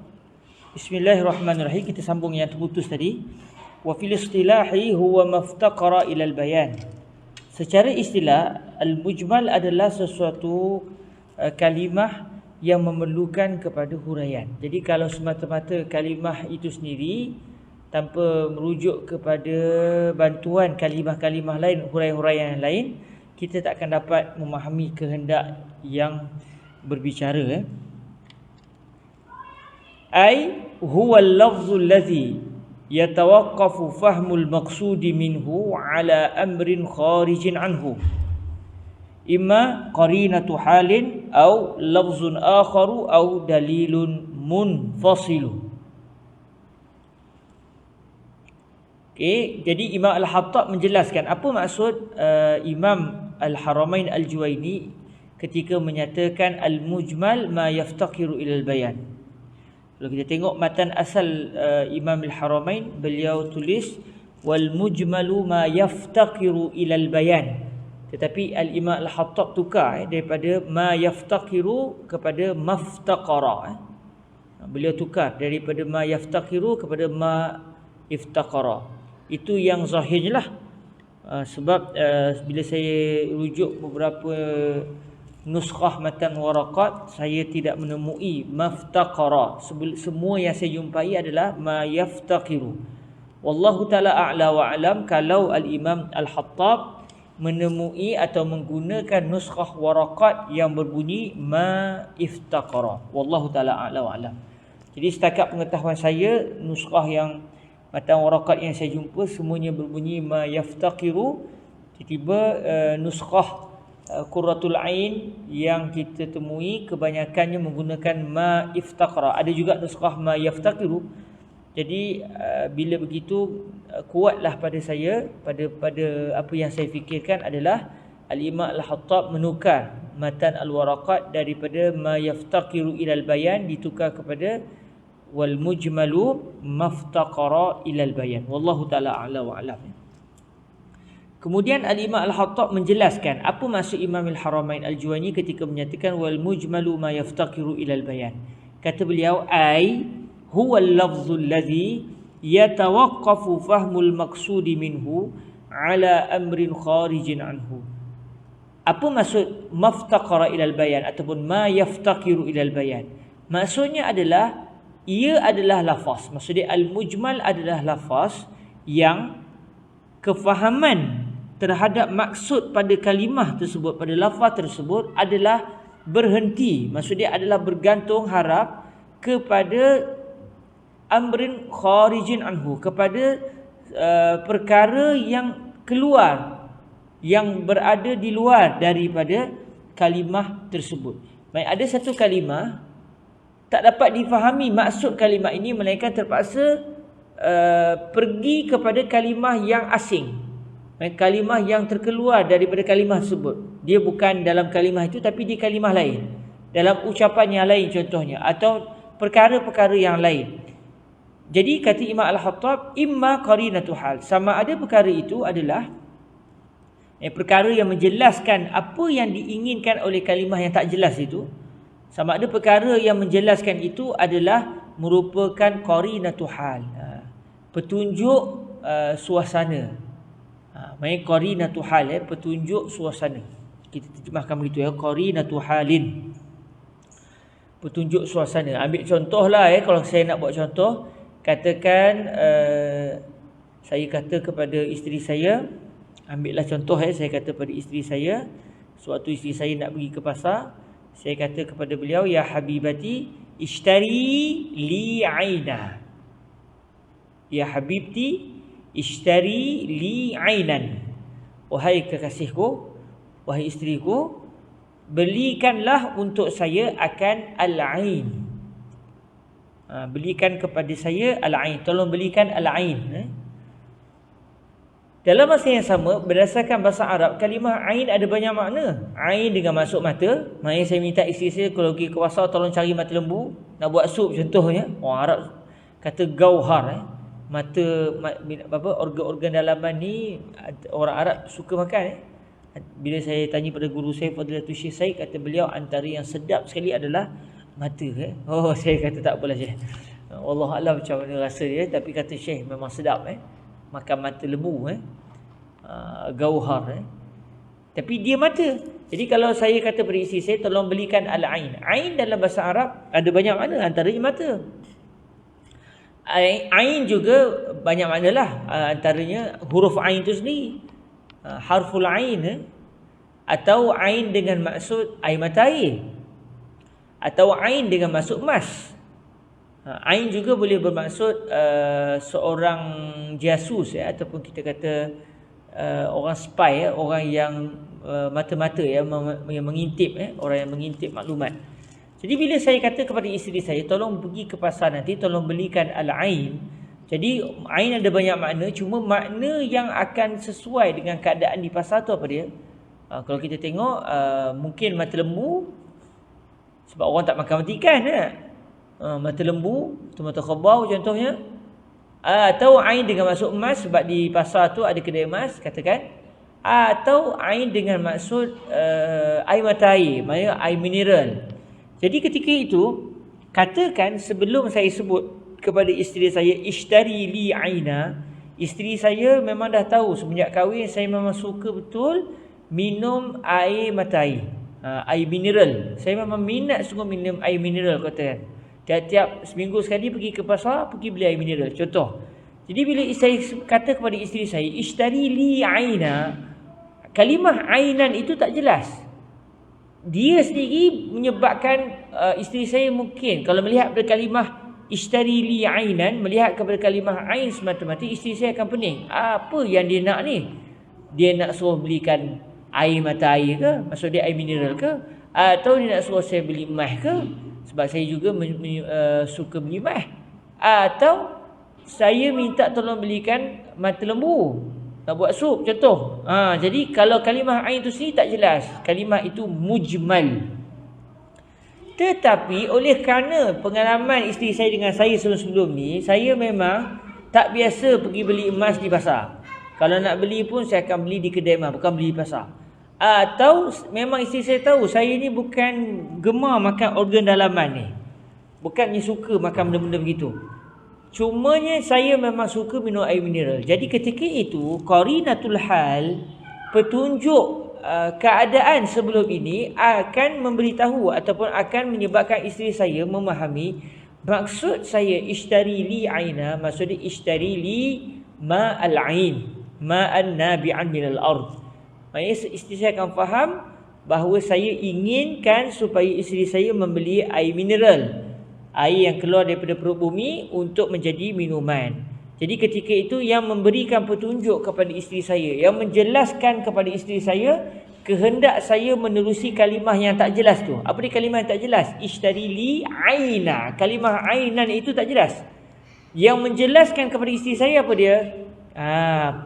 Bismillahirrahmanirrahim. Kita sambung yang terputus tadi. Wa fil istilahi huwa maftaqara ila al-bayan. Secara istilah, al-mujmal adalah sesuatu kalimah yang memerlukan kepada huraian. Jadi kalau semata-mata kalimah itu sendiri tanpa merujuk kepada bantuan kalimah-kalimah lain, huraian-huraian yang lain, kita tak akan dapat memahami kehendak yang berbicara. Ai huwa al-lafzu alladhi yatawaqqafu fahmul maqsudi minhu ala amrin kharijin anhu, imma qarinatu halin au lafzun akharu au dalilun munfasilu. Okey, jadi Imam Al-Hattab menjelaskan apa maksud Imam Al-Haramain Al-Juwaini ketika menyatakan al-mujmal ma yaftaqiru ila al-bayan. Kalau kita tengok matan asal Imam Al-Haramain, beliau tulis wal mujmalu ma yaftaqiru ila al-bayan. Tetapi Al-Imam Al-Hattab tukar daripada ma yaftaqiru kepada maftaqara. Beliau tukar daripada ma yaftaqiru kepada ma iftaqara. Itu yang zahirnya lah. Sebab bila saya rujuk beberapa nuskhah matan waraqat, saya tidak menemui maftaqara. Semua yang saya jumpai adalah ma yaftaqiru. Wallahu ta'ala a'la wa a'lam. Kalau Al-Imam Al-Hattab menemui atau menggunakan nuskhah waraqat yang berbunyi ma iftaqara, wallahu ta'ala a'la wa a'lam. Jadi setakat pengetahuan saya, nuskhah yang matan waraqat yang saya jumpa semuanya berbunyi ma yaftaqiru. Tiba-tiba nuskhah Qurratul Ain yang kita temui kebanyakannya menggunakan ma iftaqara. Ada juga nuskhah ma yaftaqiru. Jadi bila begitu, kuatlah pada saya, pada apa yang saya fikirkan adalah Al-Imam Al-Hattab menukar matan al-waraqat daripada ma yaftaqiru ilal bayan ditukar kepada wal mujmalu maftaqara ilal bayan. Wallahu ta'ala a'la wa a'lam. Kemudian Al-Imam Al-Hattab menjelaskan apa maksud Imam Al-Haramain Al-Juwaini ketika menyatakan wal mujmalu ma yaftaqiru ilal bayan. Kata beliau, ai huwa al-lafzu alladhi yatawaqqafu fahmul maqsudi minhu ala amrin kharijin anhu. Apa maksud maftaqara ilal bayan ataupun ma yaftaqiru ilal bayan? Maksudnya adalah ia adalah lafaz. Maksudnya al-mujmal adalah lafaz yang kefahaman terhadap maksud pada kalimah tersebut, pada lafaz tersebut adalah berhenti. Maksudnya adalah bergantung harap kepada amrin kharijin anhu, kepada perkara yang keluar, yang berada di luar daripada kalimah tersebut. Baik, ada satu kalimah tak dapat difahami maksud kalimah ini, melainkan terpaksa pergi kepada kalimah yang asing, kalimah yang terkeluar daripada kalimah tersebut. Dia bukan dalam kalimah itu tapi di kalimah lain, dalam ucapan yang lain contohnya, atau perkara-perkara yang lain. Jadi kata Imam Al-Hattab, imma qarinatu hal, sama ada perkara itu adalah perkara yang menjelaskan apa yang diinginkan oleh kalimah yang tak jelas itu. Sama ada perkara yang menjelaskan itu adalah merupakan qarinatu hal, petunjuk suasana. Maksudnya qarinatu hal, petunjuk suasana. Kita terjemahkan begitu ya, qarinatu halin, petunjuk suasana. Ambil contohlah kalau saya nak buat contoh, katakan saya kata kepada isteri saya, ambillah contoh saya kata pada isteri saya, suatu isteri saya nak pergi ke pasar, saya kata kepada beliau, ya habibati ishtari li aina. Ya habibti ishtari li ainan. Wahai kekasihku, wahai isteriku, belikanlah untuk saya akan al-ain. Belikan kepada saya al-ain. Tolong belikan al-ain. Dalam masa yang sama, berdasarkan bahasa Arab, kalimah ain ada banyak makna. Ain dengan masuk mata. Maknanya saya minta isteri saya kalau pergi ke pasar tolong cari mata lembu. nak buat sup contohnya, orang Arab kata gauhar, organ-organ dalaman ni orang Arab suka makan. Bila saya tanya pada guru saya Fadilatul Syekh Said, kata beliau antara yang sedap sekali adalah mata. Oh, saya kata tak apalah Syekh, wallahu alam macam mana rasa dia, tapi kata Syekh memang sedap makan mata lembu, gauhar, tapi dia mata. Jadi kalau saya kata pada isteri saya, tolong belikan al-ain. Ain dalam bahasa Arab ada banyak makna, antaranya mata. Ain juga banyak maknalah, antaranya huruf ain itu sendiri, harful ain, atau ain dengan maksud air mata air, atau ain dengan maksud emas. Ain juga boleh bermaksud seorang jasus, ataupun kita kata orang spy, orang yang mata-mata yang mengintip, orang yang mengintip maklumat. Jadi bila saya kata kepada isteri saya, tolong pergi ke pasar nanti, tolong belikan al-ain. Jadi ain ada banyak makna, cuma makna yang akan sesuai dengan keadaan di pasar tu apa dia? Kalau kita tengok, mungkin mata lembu, sebab orang tak makan mata ikan, mata lembu, mata khabau contohnya. Atau ain dengan maksud emas, sebab di pasar tu ada kedai emas, katakan. Atau ain dengan maksud air mata air, maksudnya air mineral. Jadi ketika itu, katakan sebelum saya sebut kepada isteri saya, ishtari li aina, isteri saya memang dah tahu semenjak kahwin saya memang suka betul minum air mata air, air mineral. Saya memang minat sungguh minum air mineral, katakan. Tiap-tiap seminggu sekali pergi ke pasar, pergi beli air mineral, contoh. Jadi bila saya kata kepada isteri saya, ishtari li aina, kalimah ainan itu tak jelas. Dia sendiri menyebabkan isteri saya mungkin kalau melihat pada kalimah ishtari li ainan, melihat kepada kalimah ain semata-mata, isteri saya akan pening. Apa yang dia nak ni? Dia nak suruh belikan air mata air ke? Maksud dia air mineral ke? Atau dia nak suruh saya beli emas ke? Sebab saya juga suka beli emas. Atau saya minta tolong belikan mata lembu, nak buat sup contoh. Jadi kalau kalimah ain itu sendiri tak jelas, kalimah itu mujmal. Tetapi oleh kerana pengalaman isteri saya dengan saya sebelum-sebelum ni, saya memang tak biasa pergi beli emas di pasar. Kalau nak beli pun saya akan beli di kedai emas, bukan beli di pasar. Atau memang isteri saya tahu saya ni bukan gemar makan organ dalaman ni, bukannya suka makan benda-benda begitu. Cumanya saya memang suka minum air mineral. Jadi ketika itu qarinatul hal, petunjuk keadaan sebelum ini akan memberitahu ataupun akan menyebabkan isteri saya memahami maksud saya ishtari li aina, maksudnya ishtari li ma'al ain, ma'an nabi'an minal ard. Maksudnya isteri saya akan faham bahawa saya inginkan supaya isteri saya membeli air mineral, air yang keluar daripada perut bumi untuk menjadi minuman. Jadi ketika itu yang memberikan petunjuk kepada isteri saya, yang menjelaskan kepada isteri saya kehendak saya menerusi kalimah yang tak jelas tu. Apa dia kalimah yang tak jelas? Ishtari li aina. Kalimah ainan itu tak jelas. Yang menjelaskan kepada isteri saya apa dia?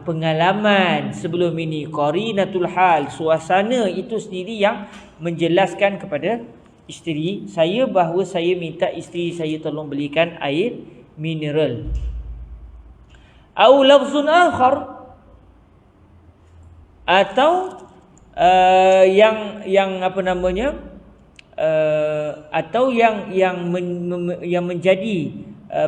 Pengalaman sebelum ini, qarinatul hal, suasana itu sendiri yang menjelaskan kepada isteri saya bahawa saya minta isteri saya tolong belikan air mineral. Au lafzun akhar, atau yang apa namanya, atau yang menjadi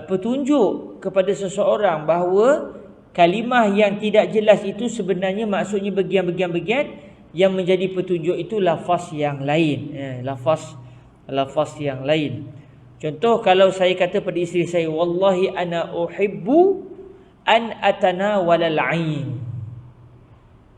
petunjuk kepada seseorang bahawa kalimah yang tidak jelas itu sebenarnya maksudnya bagian-bagian yang menjadi petunjuk itu lafaz yang lain, lafaz yang lain. Contoh, kalau saya kata pada isteri saya, wallahi ana uhibbu an atanawalal ain,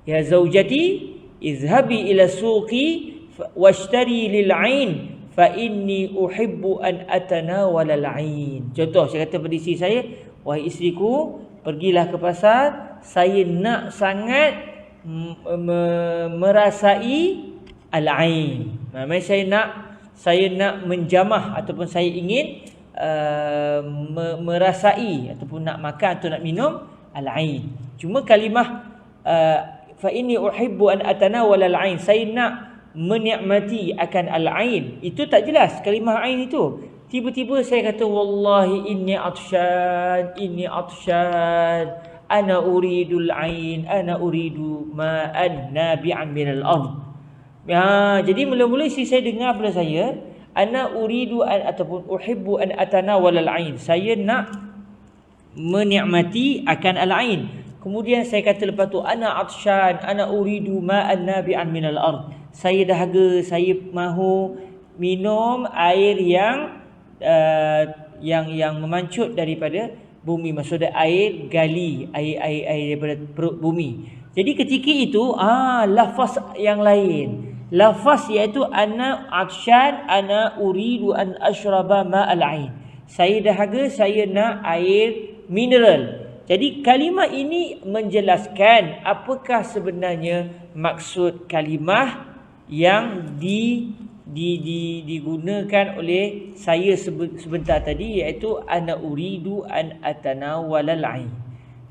ya zaujati izhabi ila suqi washtari lil ain fa inni uhibbu an atanawalal ain. Contoh, saya kata pada isteri saya, wahai isteriku, pergilah ke pasar, saya nak sangat merasai al-ain. Maksudnya saya nak menjamah ataupun saya ingin merasai ataupun nak makan atau nak minum al-ain. Cuma kalimah fa inni uhibbu an atanawal al-ain, saya nak menikmati akan al-ain, itu tak jelas kalimah ain itu. Tiba-tiba saya kata wallahi inni atshan, ana uridul ain, ana uridu ma'an nabi'an minal ard. Jadi mula-mula saya dengar pada saya, ana uridu an ataupun uhibbu an atanawal al-ain. Saya nak menikmati akan al-ain. Kemudian saya kata lepas tu ana atshan, ana uridu ma'an nabi'an minal ard. Saya dahaga, saya mahu minum air yang memancut daripada bumi, maksudnya air gali, air daripada perut bumi. Jadi ketika itu lafaz yang lain, lafaz iaitu ana atshan, ana uridu an ashraba ma'al ain. Saya dahaga, saya nak air mineral. Jadi kalimah ini menjelaskan apakah sebenarnya maksud kalimah yang digunakan oleh saya sebentar tadi, iaitu ana uridu an atanawalal ain.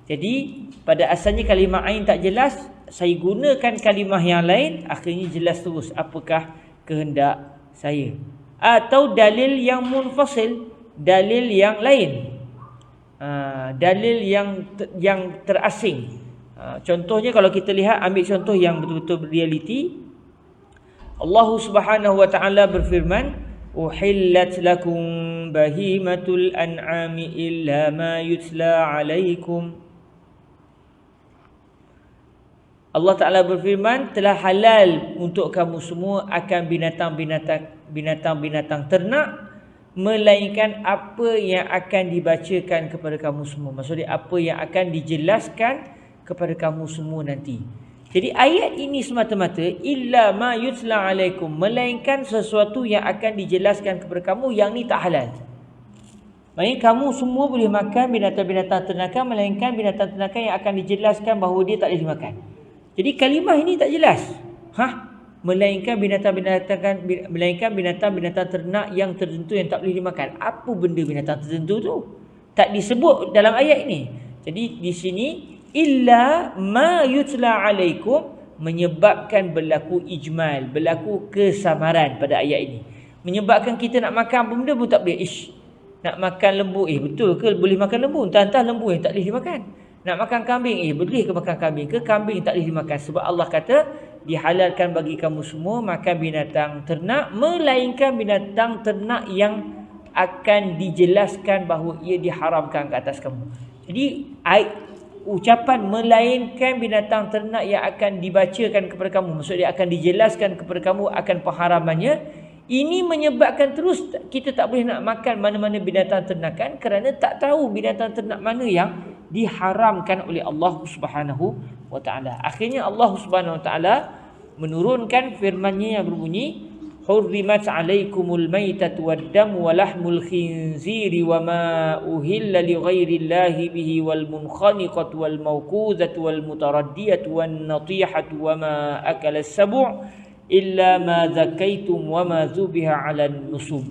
Jadi pada asalnya kalimah ain tak jelas, saya gunakan kalimah yang lain, akhirnya jelas terus apakah kehendak saya. Atau dalil yang munfasil, dalil yang lain, dalil yang terasing. Contohnya kalau kita lihat, ambil contoh yang betul-betul realiti. Allah Subhanahu wa taala berfirman, "Uhillat lakum bahimatul an'ami illa ma yutla 'alaikum." Allah Taala berfirman, telah halal untuk kamu semua akan binatang-binatang ternak, melainkan apa yang akan dibacakan kepada kamu semua. Maksudnya apa yang akan dijelaskan kepada kamu semua nanti. Jadi ayat ini semata-mata illa ma yutla alaikum, melainkan sesuatu yang akan dijelaskan kepada kamu yang ni tak halal. Maksudnya kamu semua boleh makan binatang-binatang ternakan, melainkan binatang ternakan yang akan dijelaskan bahawa dia tak boleh dimakan. Jadi kalimah ini tak jelas. Melainkan binatang-binatang ternak yang tertentu yang tak boleh dimakan. Apa benda binatang tertentu tu? Tak disebut dalam ayat ini. Jadi di sini illa ma yutla alaikum menyebabkan berlaku ijmal, berlaku kesamaran pada ayat ini. Menyebabkan kita nak makan apa benda pun tak boleh. Nak makan lembu, betul ke boleh makan lembu? Entah-entah lembu yang tak boleh dimakan. Nak makan kambing, boleh ke makan kambing? Ke kambing tak boleh dimakan? Sebab Allah kata dihalalkan bagi kamu semua makan binatang ternak, melainkan binatang ternak yang akan dijelaskan bahawa ia diharamkan ke atas kamu. Jadi ucapan melainkan binatang ternak yang akan dibacakan kepada kamu, maksudnya akan dijelaskan kepada kamu akan pengharamannya, ini menyebabkan terus kita tak boleh nak makan mana-mana binatang ternakan kerana tak tahu binatang ternak mana yang diharamkan oleh Allah Subhanahu wa taala. Akhirnya Allah Subhanahu wa taala menurunkan firman-Nya yang berbunyi, hurrimat alaikumul maitatu waddamu wa lahmul khinziri wa ma uhilla li ghairillahi bihi wal munkhaniqatu wal mawqudatu wal mutaraddiyatu wan natihatu wa ma akala as-sabu' illa ma zakaitum wa ma zubiha 'alan nusub.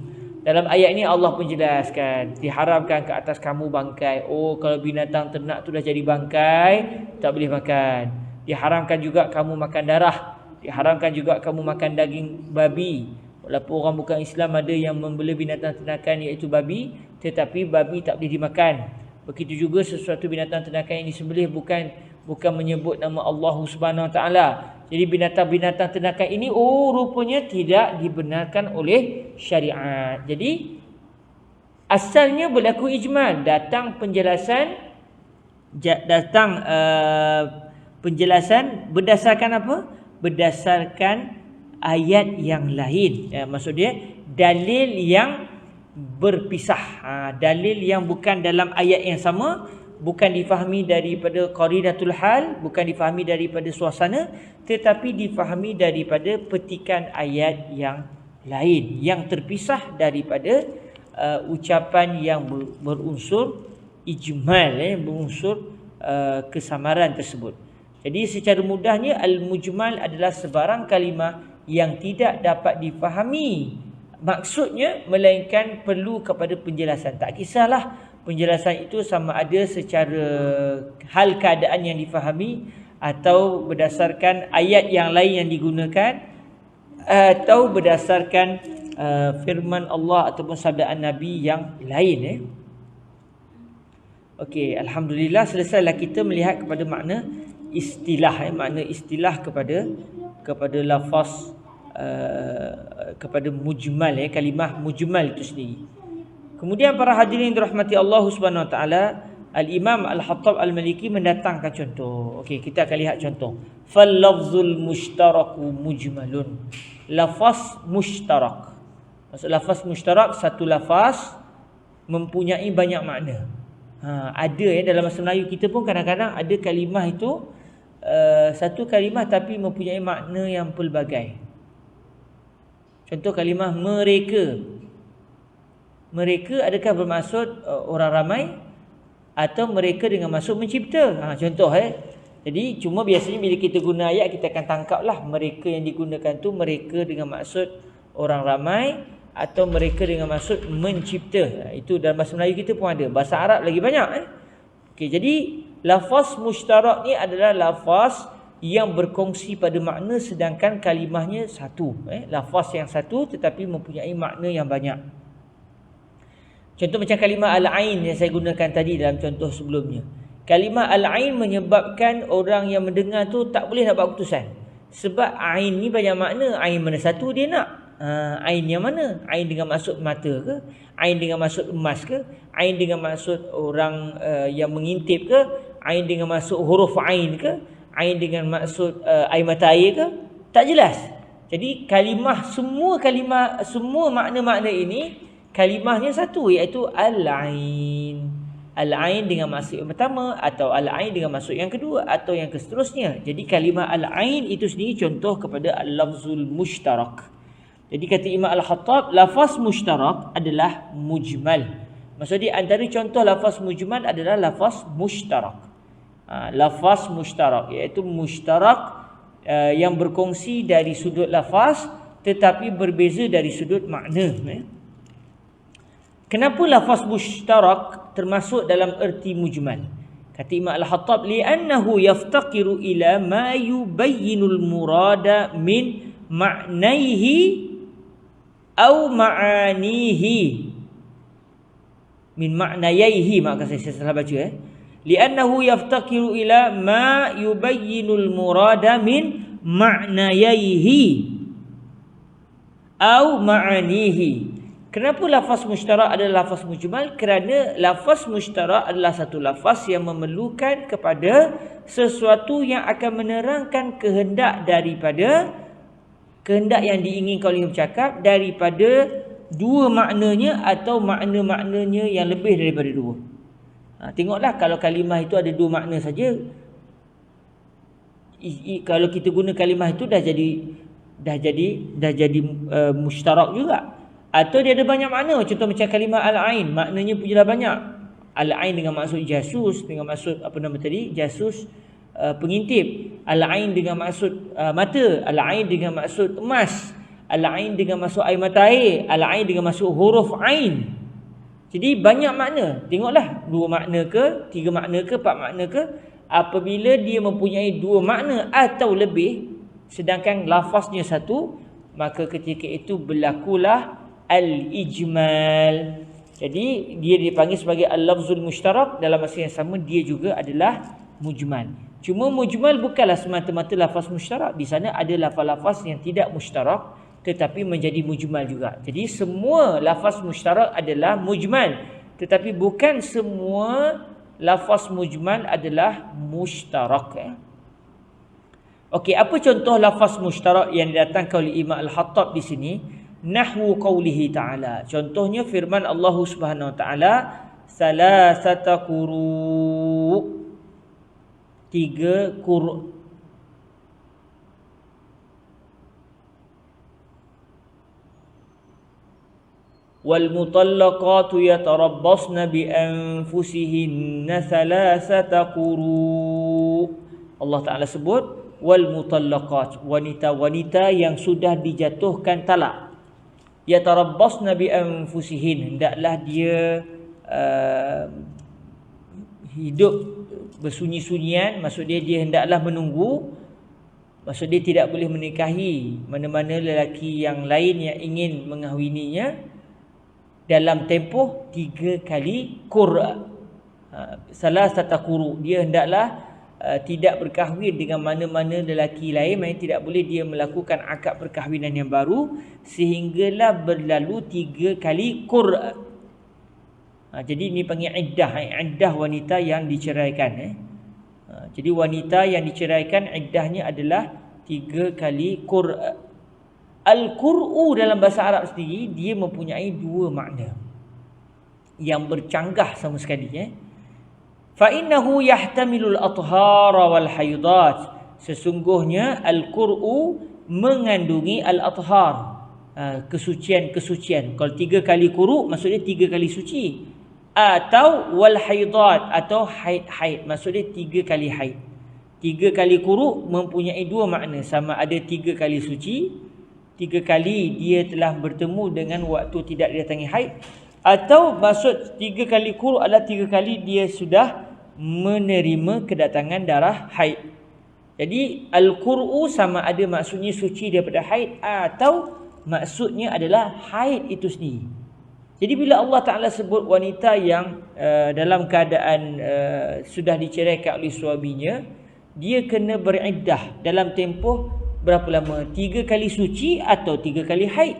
Dalam ayat ini Allah menjelaskan diharamkan ke atas kamu bangkai. Kalau binatang ternak tu dah jadi bangkai, tak boleh makan. Diharamkan juga kamu makan darah. Diharamkan juga kamu makan daging babi. Walaupun orang bukan Islam ada yang membela binatang ternakan iaitu babi, tetapi babi tak boleh dimakan. Begitu juga sesuatu binatang ternakan yang disembelih bukan menyebut nama Allah Subhanahu wa taala. Jadi binatang-binatang ternakan ini rupanya tidak dibenarkan oleh syariat. Jadi asalnya berlaku ijmal, datang penjelasan berdasarkan apa? Berdasarkan ayat yang lain. Maksud dia dalil yang berpisah. Dalil yang bukan dalam ayat yang sama, bukan difahami daripada qarinatul hal, bukan difahami daripada suasana, tetapi difahami daripada petikan ayat yang lain yang terpisah daripada ucapan yang berunsur ijmal, berunsur kesamaran tersebut. Jadi secara mudahnya al-mujmal adalah sebarang kalimah yang tidak dapat difahami maksudnya melainkan perlu kepada penjelasan. Tak kisahlah penjelasan itu sama ada secara hal keadaan yang difahami atau berdasarkan ayat yang lain yang digunakan atau berdasarkan firman Allah ataupun sabdaan Nabi yang lain. Okey, alhamdulillah selesailah kita melihat kepada makna istilah, makna istilah kepada lafaz kepada mujmal, kalimah mujmal itu sendiri. Kemudian para hadirin dirahmati Allah Subhanahu Wa Taala, Al-Imam Al-Hattab Al-Maliki mendatangkan contoh. Okey, kita akan lihat contoh. Fal lafzul mushtaraku mujmalun. Lafaz mushtarak. Maksud lafaz mushtarak, satu lafaz mempunyai banyak makna. Ada dalam bahasa Melayu kita pun kadang-kadang ada kalimah itu satu kalimah tapi mempunyai makna yang pelbagai. Contoh kalimah mereka. Mereka adakah bermaksud orang ramai atau mereka dengan maksud mencipta? Contoh Jadi cuma biasanya bila kita guna ayat kita akan tangkaplah mereka yang digunakan tu mereka dengan maksud orang ramai atau mereka dengan maksud mencipta. Itu dalam bahasa Melayu kita pun ada. Bahasa Arab lagi banyak. Okey, jadi lafaz mushtarak ni adalah lafaz yang berkongsi pada makna sedangkan kalimahnya satu. Lafaz yang satu tetapi mempunyai makna yang banyak. Contoh macam kalimah al-ain yang saya gunakan tadi dalam contoh sebelumnya. Kalimah al-ain menyebabkan orang yang mendengar tu tak boleh nak buat keputusan. Sebab ain ni banyak makna. Ain mana satu dia nak? Ain yang mana? Ain dengan maksud mata ke? Ain dengan maksud emas ke? Ain dengan maksud orang yang mengintip ke? Ain dengan maksud huruf ain ke? Ain dengan maksud air mata air ke? Tak jelas. Jadi semua makna-makna ini kalimahnya satu, iaitu al-ain. Al-ain dengan maksud yang pertama atau al-ain dengan maksud yang kedua atau yang seterusnya. Jadi kalimah al-ain itu sendiri contoh kepada al-lafzul mushtarak. Jadi kata Imam Al-Hattab, lafaz mushtarak adalah mujmal. Maksudnya antara contoh lafaz mujmal adalah lafaz mushtarak. Lafaz mushtarak iaitu mushtarak yang berkongsi dari sudut lafaz tetapi berbeza dari sudut makna. Kenapa lafaz mushtarak termasuk dalam erti mujmal? Kata Imam Al-Hattab, li'annahu yaftaqiru ila ma yubayyinul murada min ma'naihi au ma'anihi. Min ma'nayaihi, maka saya salah baca. Li'annahu yaftaqiru ila ma yubayyinul murada min ma'nayaihi au ma'anihi. Kenapa lafaz mushtarak adalah lafaz mujmal? Kerana lafaz mushtarak adalah satu lafaz yang memerlukan kepada sesuatu yang akan menerangkan kehendak yang diinginkan oleh bercakap daripada dua maknanya atau makna-maknanya yang lebih daripada dua. Tengoklah kalau kalimah itu ada dua makna saja, kalau kita guna kalimah itu dah jadi mushtarak juga. Atau dia ada banyak makna. Contoh macam kalimah al-ain, maknanya pun dah banyak. Al-ain dengan maksud jasus, dengan maksud jasus pengintip. Al-ain dengan maksud mata. Al-ain dengan maksud emas. Al-ain dengan maksud air mata air. Al-ain dengan maksud huruf ain. Jadi banyak makna. Tengoklah 2 makna ke, 3 makna ke, 4 makna ke. Apabila dia mempunyai 2 makna atau lebih sedangkan lafaznya satu, maka ketika itu berlakulah al-ijmal. Jadi dia dipanggil sebagai al-lafzul mushtarak. Dalam masa yang sama dia juga adalah mujmal. Cuma mujmal bukanlah semata-mata lafaz mushtarak. Di sana ada lafaz-lafaz yang tidak mushtarak tetapi menjadi mujmal juga. Jadi semua lafaz mushtarak adalah mujmal, tetapi bukan semua lafaz mujmal adalah mushtarak. Okey, apa contoh lafaz mushtarak yang didatangkan oleh Imam Al-Hattab di sini? Nahwu qawlihi ta'ala. Contohnya firman Allah Subhanahu wa ta'ala, salasata quru. 3 quru. Wal mutallaqatu yatarabbasna bi anfusihinna salasata quru. Allah Ta'ala sebut wal mutallaqat, wanita-wanita yang sudah dijatuhkan talak. Yatarabbasna bi anfusihin, hendaklah dia hidup bersunyi-sunyian, maksud dia hendaklah menunggu Maksud dia tidak boleh menikahi mana-mana lelaki yang lain yang ingin mengahwininya dalam tempoh 3 kali qur'a. Salah satu quru, dia hendaklah tidak berkahwin dengan mana-mana lelaki lain, maknanya tidak boleh dia melakukan akad perkahwinan yang baru sehinggalah berlalu 3 kali qur'a. Jadi ini panggil iddah wanita yang diceraikan. Jadi wanita yang diceraikan iddahnya adalah 3 kali qur'a. Al-qur'u dalam bahasa Arab sendiri dia mempunyai 2 makna yang bercanggah sama sekali. Fa innahu yahtamilul athhara wal haidat. Sesungguhnya al-qur'u mengandungi al-athhar, kesucian-kesucian. Kalau 3 kali quru maksudnya 3 kali suci, atau wal haidat atau haid, maksudnya 3 kali haid. 3 kali quru mempunyai 2 makna, sama ada 3 kali suci, 3 kali dia telah bertemu dengan waktu tidak didatangi haid, atau maksud 3 kali quru adalah 3 kali dia sudah menerima kedatangan darah haid. Jadi al-qur'u sama ada maksudnya suci daripada haid atau maksudnya adalah haid itu sendiri. Jadi bila Allah Ta'ala sebut wanita yang dalam keadaan sudah diceraikan oleh suaminya, dia kena beriddah dalam tempoh berapa lama? 3 kali suci atau 3 kali haid.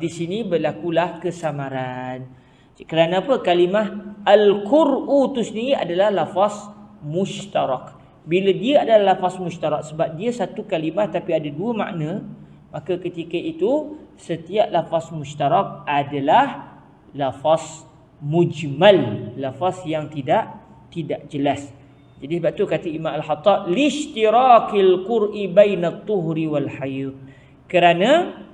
Di sini berlakulah kesamaran. Kerana apa? Kalimah al-qur'u itu sendiri adalah lafaz mushtarak. Bila dia adalah lafaz mushtarak, sebab dia satu kalimah tapi ada 2 makna, maka ketika itu setiap lafaz mushtarak adalah lafaz mujmal, lafaz yang tidak jelas. Jadi sebab tu kata Imam Al-Hattab, lishtirakil qur'i bainat tuhri wal hayd. Kerana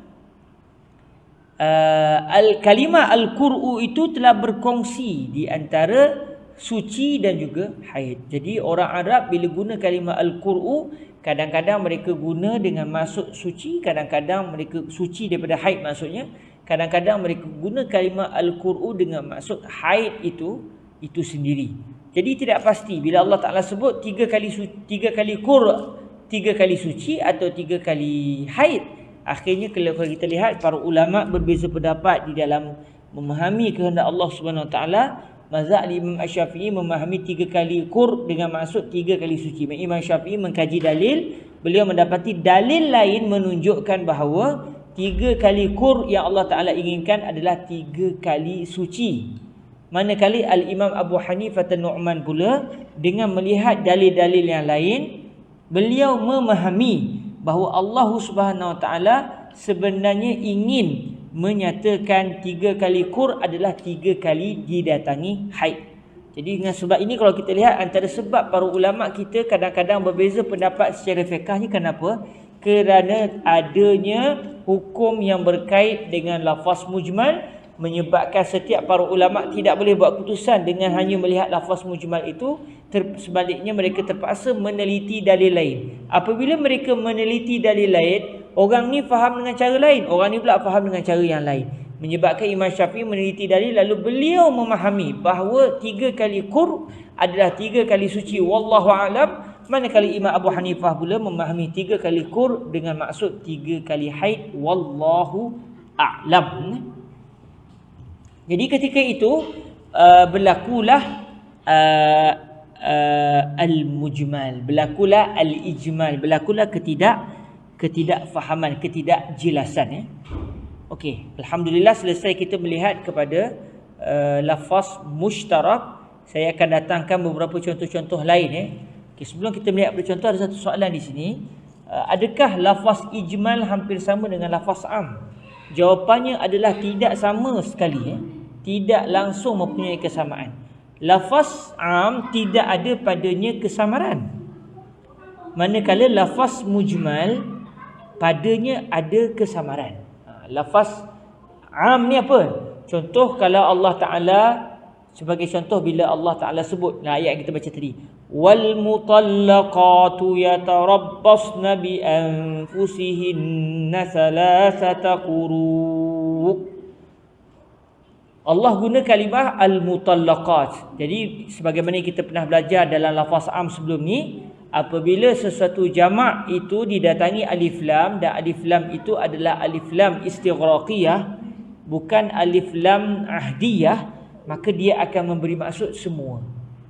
kalimah al-qur'u itu telah berkongsi di antara suci dan juga haid. Jadi orang Arab bila guna kalimah al-qur'u, kadang-kadang mereka guna dengan maksud suci, kadang-kadang mereka suci daripada haid maksudnya, kadang-kadang mereka guna kalimah al-qur'u dengan maksud haid itu sendiri. Jadi tidak pasti bila Allah Ta'ala sebut 3 kali qur', 3 kali suci atau 3 kali haid. Akhirnya kalau kita lihat para ulama berbeza pendapat di dalam memahami kehendak Allah Subhanahu Wa Taala. Mazhab Imam Syafi'i memahami 3 kali qur dengan maksud 3 kali suci. Imam Syafi'i mengkaji dalil, beliau mendapati dalil lain menunjukkan bahawa 3 kali qur yang Allah Taala inginkan adalah 3 kali suci. Manakala Al-Imam Abu Hanifah An-Nu'man pula dengan melihat dalil-dalil yang lain, beliau memahami bahawa Allah Subhanahu Wa Taala sebenarnya ingin menyatakan 3 kali qur adalah 3 kali didatangi haid. Jadi dengan sebab ini kalau kita lihat antara sebab para ulama kita kadang-kadang berbeza pendapat secara fiqhnya, kenapa? Kerana adanya hukum yang berkait dengan lafaz mujmal menyebabkan setiap para ulama tidak boleh buat keputusan dengan hanya melihat lafaz mujmal itu. Sebaliknya mereka terpaksa meneliti dalil lain. Apabila mereka meneliti dalil lain, orang ni faham dengan cara lain, orang ni pula faham dengan cara yang lain. Menyebabkan Imam Syafi'i meneliti dalil, lalu beliau memahami bahawa 3 kali qur adalah 3 kali suci, wallahu a'lam. Manakala Imam Abu Hanifah pula memahami 3 kali qur dengan maksud 3 kali haid, wallahu a'lam. Jadi ketika itu berlakulah al-mujmal, berlakulah al-ijmal, berlakulah ketidakfahaman, ketidakjelasan. Okey, alhamdulillah selesai kita melihat kepada lafaz mushtarak. Saya akan datangkan beberapa contoh-contoh lain. Okey, sebelum kita melihat contoh, ada satu soalan di sini. Adakah lafaz ijmal hampir sama dengan lafaz am? Jawapannya adalah tidak sama sekali. Tidak langsung mempunyai kesamaan. Lafaz am tidak ada padanya kesamaran, manakala lafaz mujmal padanya ada kesamaran. Lafaz am ni apa? Contoh kalau Allah Ta'ala, sebagai contoh bila Allah Ta'ala sebut ayat yang kita baca tadi, wal mutallaqatu yatarabbasna bi anfusihinna thalathata quru'. Allah guna kalimah al-mutallaqat. Jadi sebagaimana kita pernah belajar dalam lafaz am sebelum ni, apabila sesuatu jamak itu didatangi alif lam, dan alif lam itu adalah alif lam istighraqiyah, bukan alif lam ahdiyah, maka dia akan memberi maksud semua.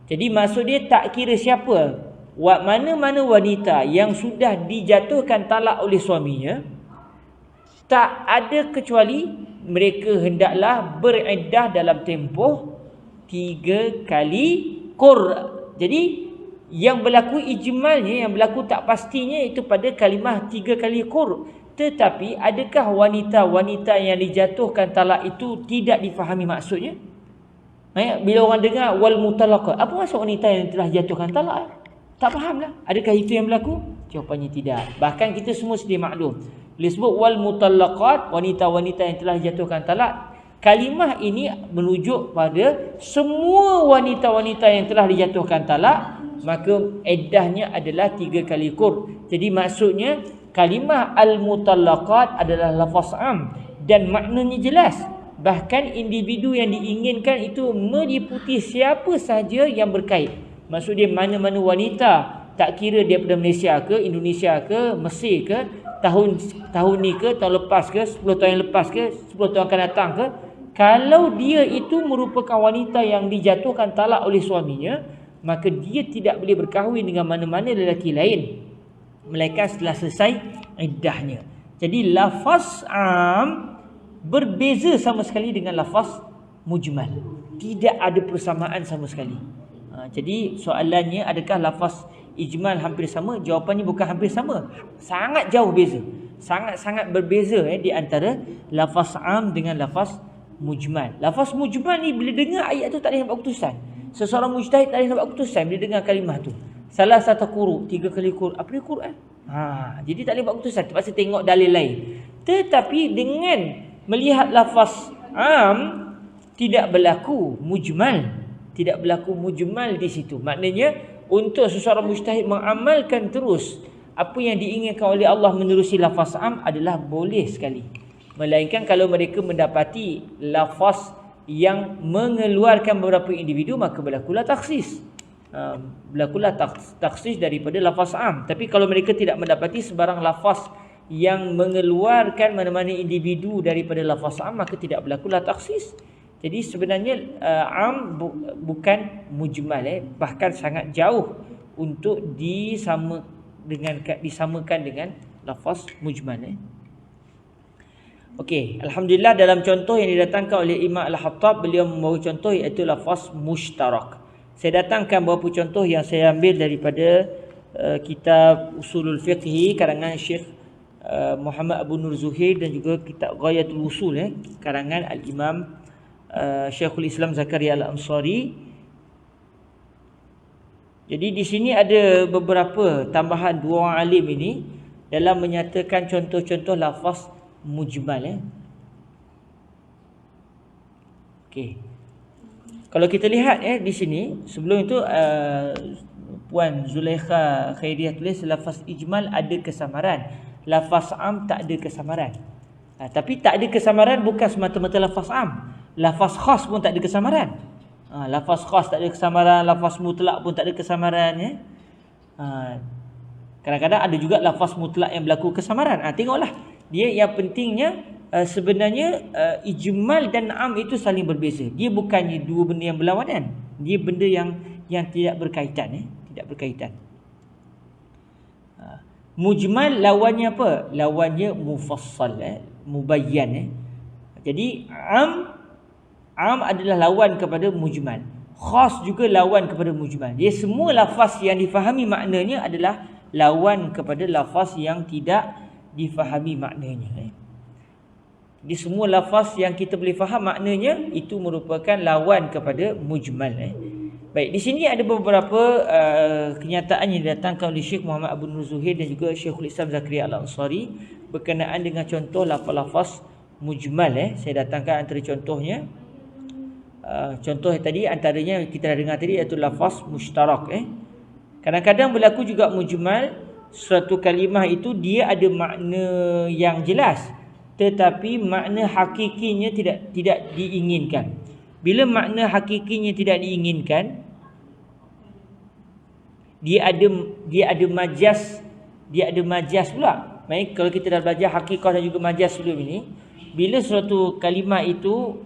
Jadi maksud dia tak kira siapa, mana-mana wanita yang sudah dijatuhkan talak oleh suaminya, tak ada kecuali mereka hendaklah beriddah dalam tempoh 3 kali qur'. Jadi yang berlaku ijmalnya, yang berlaku tak pastinya itu pada kalimah 3 kali qur'. Tetapi adakah wanita-wanita yang dijatuhkan talak itu tidak difahami maksudnya? Bila orang dengar wal mutallaqah, apa maksud wanita yang telah jatuhkan talak? Tak fahamlah. Adakah itu yang berlaku? Jawapannya tidak. Bahkan kita semua sedia maklum. Bila sebut wal mutallaqat, wanita-wanita yang telah dijatuhkan talak, kalimah ini merujuk pada semua wanita-wanita yang telah dijatuhkan talak, maka iddahnya adalah 3 kali qur'. Jadi maksudnya kalimah al-mutallaqat adalah lafaz am dan maknanya jelas. Bahkan individu yang diinginkan itu meliputi siapa sahaja yang berkait. Maksud dia mana-mana wanita, tak kira dia daripada Malaysia ke, Indonesia ke, Mesir ke, tahun ni ke, tahun lepas ke, 10 tahun yang lepas ke, 10 tahun akan datang ke, kalau dia itu merupakan wanita yang dijatuhkan talak oleh suaminya, maka dia tidak boleh berkahwin dengan mana-mana lelaki lain melainkan setelah selesai iddahnya. Jadi lafaz am berbeza sama sekali dengan lafaz mujmal. Tidak ada persamaan sama sekali. Jadi soalannya, adakah lafaz ijmal hampir sama? Jawapannya bukan hampir sama, sangat jauh beza. Sangat-sangat berbeza di antara lafaz am dengan lafaz mujmal. Lafaz mujmal ni bila dengar ayat tu tak boleh nampak keputusan. Seseorang mujtahid tak boleh nampak keputusan bila dengar kalimah tu. Salah satu quru, 3 kali qur'. Apa dia Quran? Jadi tak boleh buat keputusan, terpaksa tengok dalil lain. Tetapi dengan melihat lafaz am, tidak berlaku mujmal. Tidak berlaku mujmal di situ. Maknanya untuk seseorang mujtahid mengamalkan terus apa yang diinginkan oleh Allah menerusi lafaz am adalah boleh sekali. Melainkan kalau mereka mendapati lafaz yang mengeluarkan beberapa individu, maka berlakulah takhsis. Berlakulah takhsis daripada lafaz am. Tapi kalau mereka tidak mendapati sebarang lafaz yang mengeluarkan mana-mana individu daripada lafaz am, maka tidak berlakulah takhsis. Jadi sebenarnya am bukan mujmal, bahkan sangat jauh untuk disamakan dengan lafaz mujmal. Okey, alhamdulillah dalam contoh yang didatangkan oleh Imam Al-Hattab, beliau membawa contoh iaitu lafaz mushtarak. Saya datangkan beberapa contoh yang saya ambil daripada kitab Usulul Fiqh karangan Syekh Muhammad Abu Nur Zuhair, dan juga kitab Ghayatul Usul karangan Al-Imam Syekhul Islam Zakaria Al-Ansari. Jadi di sini ada beberapa tambahan dua orang alim ini dalam menyatakan contoh-contoh lafaz mujmal. Okey. Kalau kita lihat di sini, sebelum itu Puan Zulaikha Khairiyah tulis lafaz ijmal ada kesamaran, lafaz am tak ada kesamaran. Tapi tak ada kesamaran bukan semata-mata lafaz am, lafaz khas pun tak ada kesamaran. Lafaz khas tak ada kesamaran, lafaz mutlak pun tak ada kesamaran. Kadang-kadang ada juga lafaz mutlak yang berlaku kesamaran. Tengoklah, dia yang pentingnya sebenarnya ijmal dan am itu saling berbeza. Dia bukannya dua benda yang berlawanan. Dia benda yang tidak berkaitan, tidak berkaitan. Mujmal lawannya apa? Lawannya mufassal, mubayyan. Jadi am adalah lawan kepada mujmal. Khas juga lawan kepada mujmal. Dia semua lafaz yang difahami maknanya adalah lawan kepada lafaz yang tidak difahami maknanya. Di semua lafaz yang kita boleh faham maknanya itu merupakan lawan kepada mujmal. Baik, di sini ada beberapa kenyataan yang didatangkan oleh Syekh Muhammad Abu Nur Zuhair dan juga Syekhul Islam Zakaria Al-Ansari berkenaan dengan contoh lafaz mujmal. Saya datangkan antara contohnya. Contoh tadi antaranya kita dah dengar tadi iaitu lafaz mushtarak. Kadang-kadang berlaku juga mujmal, suatu kalimah itu dia ada makna yang jelas tetapi makna hakikinya tidak diinginkan. Bila makna hakikinya tidak diinginkan, dia ada majas pula. Maksudnya kalau kita dah belajar hakikah dan juga majas sebelum ini, bila suatu kalimah itu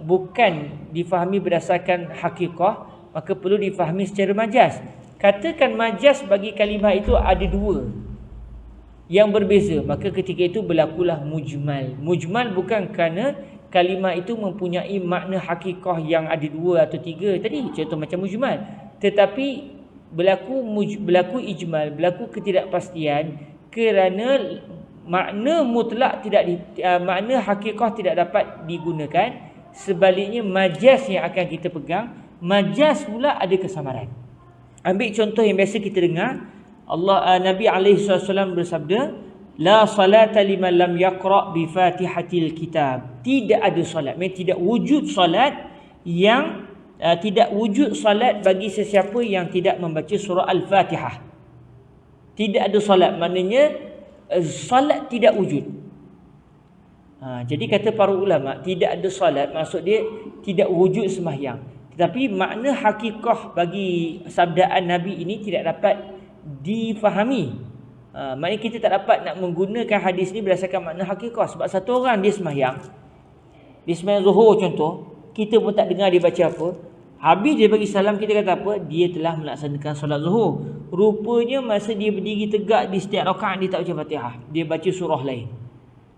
bukan difahami berdasarkan hakikah, maka perlu difahami secara majas. Katakan majas bagi kalimah itu ada dua yang berbeza, maka ketika itu berlakulah mujmal. Mujmal bukan kerana kalimah itu mempunyai makna hakikah yang ada dua atau tiga tadi, contoh macam mujmal, tetapi berlaku ijmal, berlaku ketidakpastian kerana makna mutlak makna hakikah tidak dapat digunakan. Sebaliknya majas yang akan kita pegang, majas pula ada kesamaran. Ambil contoh yang biasa kita dengar, Nabi SAW bersabda, la salata liman lam yaqra bi fatihatil kitab. Tidak ada solat, tidak wujud solat yang tidak wujud solat bagi sesiapa yang tidak membaca surah Al-Fatihah. Tidak ada solat, maknanya solat tidak wujud. Jadi kata para ulama, tidak ada solat maksud dia tidak wujud sembahyang. Tetapi makna hakikah bagi sabdaan Nabi ini tidak dapat difahami. Maknanya kita tak dapat nak menggunakan hadis ni berdasarkan makna hakikah. Sebab satu orang dia sembahyang zuhur contoh, kita pun tak dengar dia baca apa. Habis dia bagi salam, kita kata apa? Dia telah melaksanakan solat zuhur. Rupanya masa dia berdiri tegak di setiap rakaat dia tak baca Fatihah, dia baca surah lain.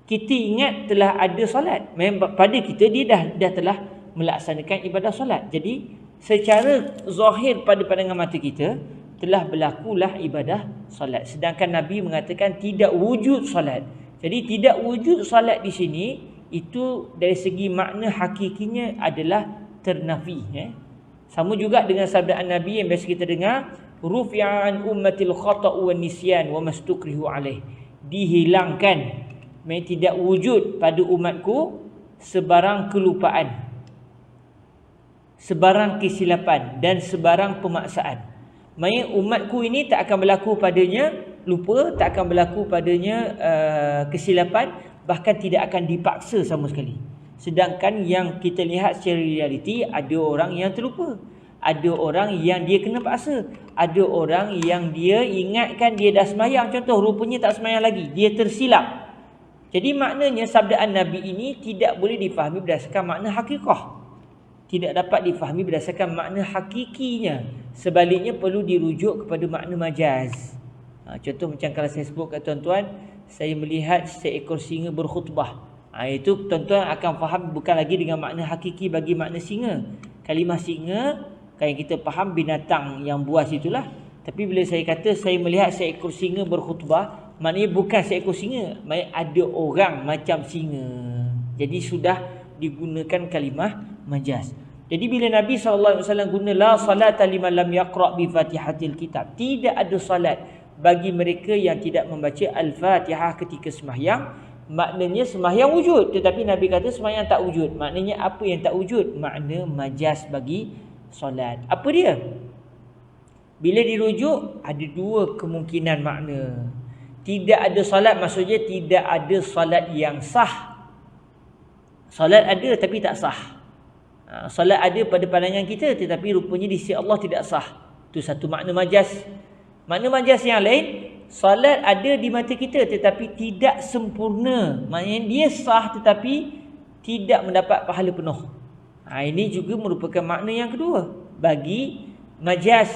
Kita ingat telah ada solat. Memang pada kita dia dah telah melaksanakan ibadah solat. Jadi secara zahir pada pandangan mata kita telah berlakulah ibadah solat. Sedangkan Nabi mengatakan tidak wujud solat. Jadi tidak wujud solat di sini itu dari segi makna hakikinya adalah ternafi. Sama juga dengan sabdaan Nabi yang biasa kita dengar, rufi'an ummatil khata'u wan nisyan wa mastukrihu alaih. Dihilangkan, tidak wujud pada umatku sebarang kelupaan, sebarang kesilapan dan sebarang pemaksaan. Maksudnya umatku ini tak akan berlaku padanya lupa, tak akan berlaku padanya kesilapan, bahkan tidak akan dipaksa sama sekali. Sedangkan yang kita lihat secara realiti, ada orang yang terlupa, ada orang yang dia kena paksa, ada orang yang dia ingatkan dia dah semayang contoh, rupanya tak semayang lagi, dia tersilap. Jadi maknanya sabdaan Nabi ini tidak boleh difahami berdasarkan makna hakikah, tidak dapat difahami berdasarkan makna hakikinya. Sebaliknya perlu dirujuk kepada makna majaz. Contoh macam kalau saya sebut kat tuan-tuan, saya melihat seekor singa berkhutbah. Itu tuan-tuan akan faham bukan lagi dengan makna hakiki bagi makna singa. Kalimah singa kan kita faham binatang yang buas itulah. Tapi bila saya kata saya melihat seekor singa berkhutbah, maknanya bukan seekor singa, maknanya ada orang macam singa. Jadi sudah digunakan kalimah majaz. Jadi bila Nabi SAW guna la salata liman lam yaqra' bi fatihatil kitab, tidak ada salat bagi mereka yang tidak membaca Al-Fatihah ketika sembahyang, maknanya sembahyang wujud, tetapi Nabi kata sembahyang tak wujud. Maknanya apa yang tak wujud? Makna majaz bagi solat. Apa dia? Bila dirujuk, ada dua kemungkinan makna. Tidak ada salat maksudnya tidak ada salat yang sah. Salat ada tapi tak sah. Salat ada pada pandangan kita tetapi rupanya di sisi Allah tidak sah. Itu satu makna majaz. Makna majaz yang lain, salat ada di mata kita tetapi tidak sempurna. Maknanya dia sah tetapi tidak mendapat pahala penuh. Ini juga merupakan makna yang kedua bagi majaz.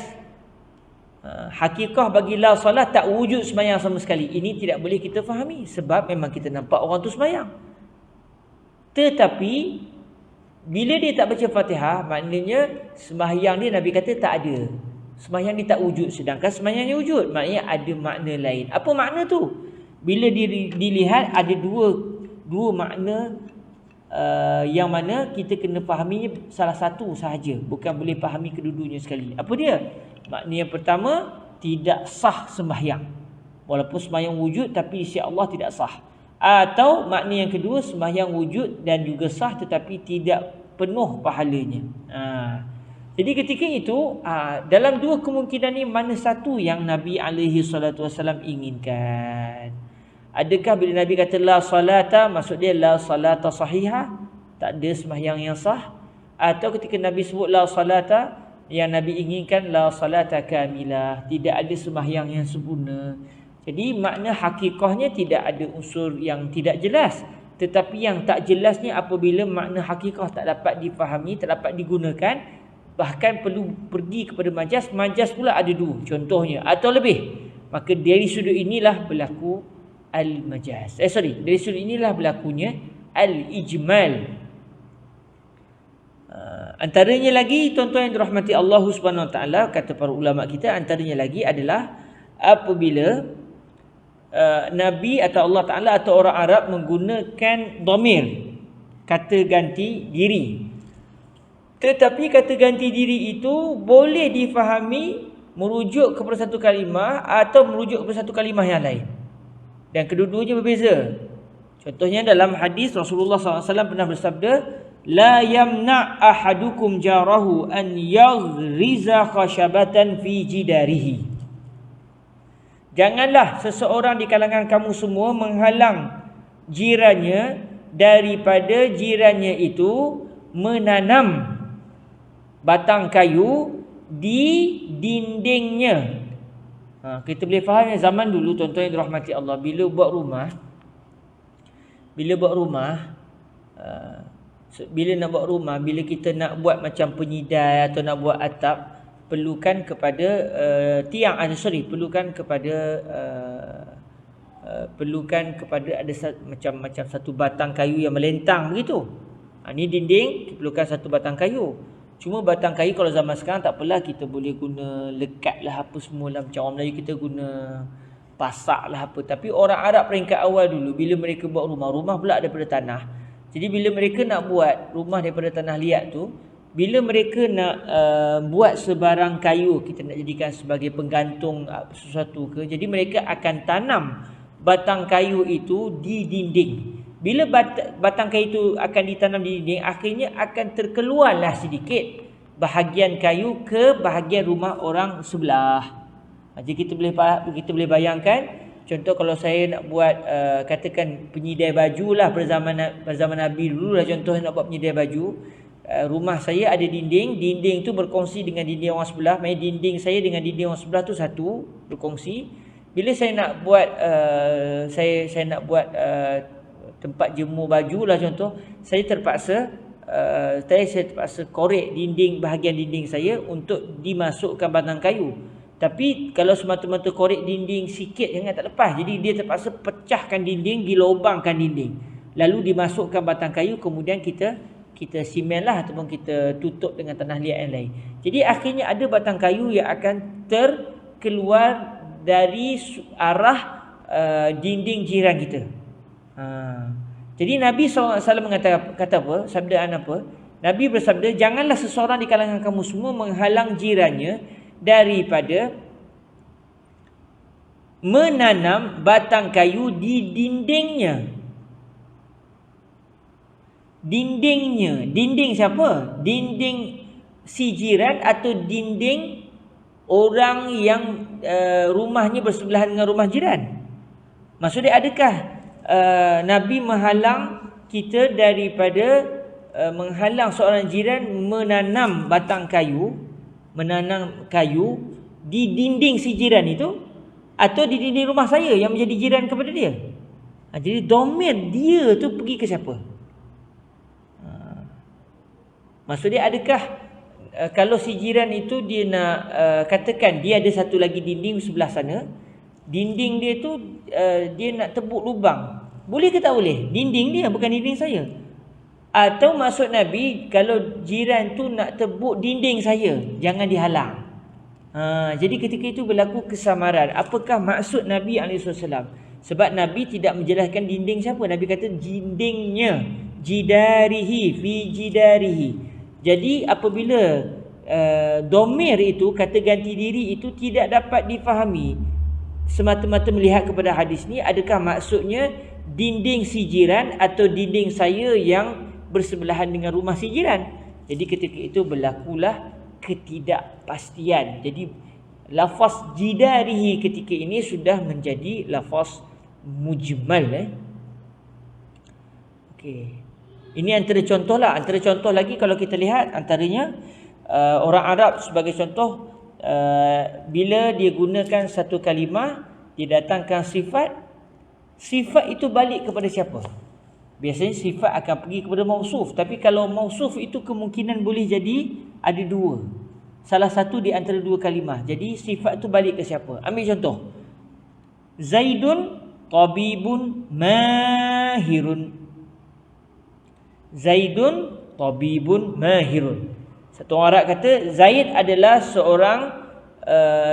Hakikah bagi la salat tak wujud sembahyang sama sekali. Ini tidak boleh kita fahami sebab memang kita nampak orang tu sembahyang. Tetapi bila dia tak baca Fatihah, maknanya sembahyang dia Nabi kata tak ada. Sembahyang dia tak wujud, sedangkan sembahyang dia wujud. Maknanya ada makna lain. Apa makna tu? Bila dilihat ada dua makna yang mana kita kena fahaminya salah satu sahaja, bukan boleh fahami kedua-duanya sekali. Apa dia? Makna yang pertama, tidak sah sembahyang. Walaupun sembahyang wujud tapi isi Allah tidak sah. Atau makna yang kedua, sembahyang wujud dan juga sah tetapi tidak penuh pahalanya. Jadi ketika itu dalam dua kemungkinan ni, mana satu yang Nabi SAW inginkan? Adakah bila Nabi kata la salata, maksud dia la salata sahihah, tak ada sembahyang yang sah? Atau ketika Nabi sebut la salata, yang Nabi inginkan la salata kamilah, tidak ada sembahyang yang sempurna. Jadi makna hakikahnya tidak ada unsur yang tidak jelas, tetapi yang tak jelasnya apabila makna hakikah tak dapat difahami, tak dapat digunakan, bahkan perlu pergi kepada majaz. Majaz pula ada dua contohnya atau lebih. Maka dari sudut inilah berlaku al-majaz. Dari sudut inilah berlakunya al-ijmal. Antaranya lagi tuan-tuan yang dirahmati Allah Subhanahu Wa Taala, kata para ulama kita, antaranya lagi adalah apabila Nabi atau Allah Taala atau orang Arab menggunakan dhamir, kata ganti diri. Tetapi kata ganti diri itu boleh difahami merujuk kepada satu kalimah atau merujuk kepada satu kalimah yang lain. Dan kedua-duanya berbeza. Contohnya dalam hadis Rasulullah SAW pernah bersabda, la yamna ahadukum jarahu an yaghriza khashabatan fi jidarihi. Janganlah seseorang di kalangan kamu semua menghalang jirannya daripada jirannya itu menanam batang kayu di dindingnya. Kita boleh faham yang zaman dulu tuan-tuan yang dirahmati Allah, bila buat rumah, bila nak buat rumah, bila kita nak buat macam penyidai atau nak buat atap, perlukan kepada perlukan kepada ada macam satu batang kayu yang melentang begitu. Ni dinding, perlukan satu batang kayu. Cuma batang kayu kalau zaman sekarang tak apalah, kita boleh guna lekat lah apa semua lah. Macam orang Melayu kita guna pasak lah apa. Tapi orang Arab peringkat awal dulu, bila mereka buat rumah pula daripada tanah. Jadi bila mereka nak buat rumah daripada tanah liat tu, bila mereka nak buat sebarang kayu, kita nak jadikan sebagai penggantung sesuatu ke, jadi mereka akan tanam batang kayu itu di dinding. Bila batang kayu itu akan ditanam di dinding, akhirnya akan terkeluarlah sedikit bahagian kayu ke bahagian rumah orang sebelah. Jadi kita boleh bayangkan, contoh kalau saya nak buat katakan penyidai baju lah pada zaman Nabi dulu lah, contoh nak buat penyidai baju, rumah saya ada dinding tu berkongsi dengan dinding orang sebelah. Maksudnya dinding saya dengan dinding orang sebelah tu satu, berkongsi. Bila saya nak buat saya nak buat tempat jemur baju lah contoh, saya terpaksa korek bahagian dinding saya untuk dimasukkan batang kayu. Tapi kalau semata-mata korek dinding sikit jangan tak lepas. Jadi dia terpaksa pecahkan dinding, dilobangkan dinding, lalu dimasukkan batang kayu, kemudian kita simen lah ataupun kita tutup dengan tanah liat yang lain. Jadi akhirnya ada batang kayu yang akan terkeluar dari arah dinding jiran kita. Jadi Nabi SAW kata apa? Sabdaan apa? Nabi bersabda, janganlah seseorang di kalangan kamu semua menghalang jirannya daripada menanam batang kayu di dindingnya. Dinding siapa? Dinding si jiran atau dinding orang yang rumahnya bersebelahan dengan rumah jiran. Maksudnya adakah Nabi menghalang kita daripada menghalang seorang jiran menanam batang kayu, di dinding si jiran itu, atau di dinding rumah saya yang menjadi jiran kepada dia? Jadi domir dia tu pergi ke siapa? Maksudnya adakah kalau si jiran itu dia nak katakan dia ada satu lagi dinding sebelah sana, dinding dia tu dia nak tebuk lubang, boleh ke tak boleh? Dinding dia, bukan dinding saya. Atau maksud Nabi, kalau jiran tu nak tebuk dinding saya, jangan dihalang. Jadi ketika itu berlaku kesamaran. Apakah maksud Nabi SAW? Sebab Nabi tidak menjelaskan dinding siapa. Nabi kata dindingnya, jidarihi, fi jidarihi. Jadi apabila domir itu, kata ganti diri itu tidak dapat difahami semata-mata melihat kepada hadis ni, adakah maksudnya dinding si jiran atau dinding saya yang bersebelahan dengan rumah si jiran? Jadi ketika itu berlakulah ketidakpastian. Jadi lafaz jidarihi ketika ini sudah menjadi lafaz mujmal. Okey. Ini antara contoh lah. Antara contoh lagi kalau kita lihat, antaranya orang Arab sebagai contoh, bila dia gunakan satu kalimah, dia datangkan sifat, sifat itu balik kepada siapa? Biasanya sifat akan pergi kepada mausuf. Tapi kalau mausuf itu kemungkinan boleh jadi ada dua. Salah satu di antara dua kalimah. Jadi sifat itu balik ke siapa? Ambil contoh. Zaidun tabibun mahirun. Zaidun tabibun mahirun. Satu orang Arab kata Zaid adalah seorang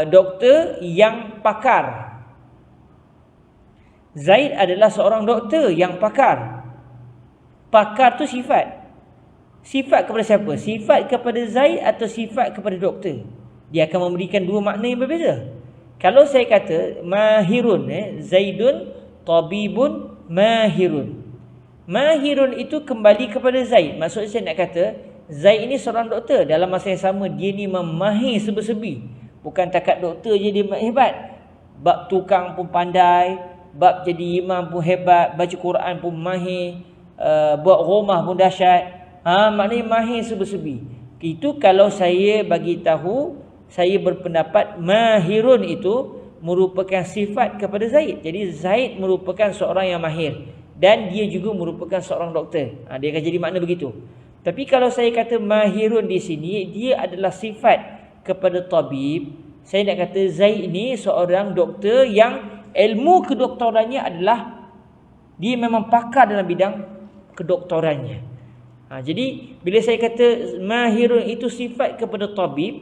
doktor yang pakar. Zaid adalah seorang doktor yang pakar. Pakar tu sifat. Sifat kepada siapa? Sifat kepada Zaid atau sifat kepada doktor? Dia akan memberikan dua makna yang berbeza. Kalau saya kata mahirun, Zaidun tabibun mahirun. Mahirun itu kembali kepada Zaid. Maksudnya saya nak kata Zaid ini seorang doktor. Dalam masa yang sama dia ni memahir serba-serbi. Bukan takat doktor je dia hebat. Bab tukang pun pandai, bab jadi imam pun hebat, baca Quran pun mahir, buat rumah pun dahsyat. Maknanya mahir serba-serbi. Itu kalau saya bagi tahu, saya berpendapat mahirun itu merupakan sifat kepada Zaid. Jadi Zaid merupakan seorang yang mahir dan dia juga merupakan seorang doktor. Dia akan jadi makna begitu. Tapi kalau saya kata mahirun di sini, dia adalah sifat kepada tabib. Saya nak kata Zaid ini seorang doktor yang ilmu kedoktorannya adalah dia memang pakar dalam bidang kedoktorannya. Jadi bila saya kata mahirun itu sifat kepada tabib,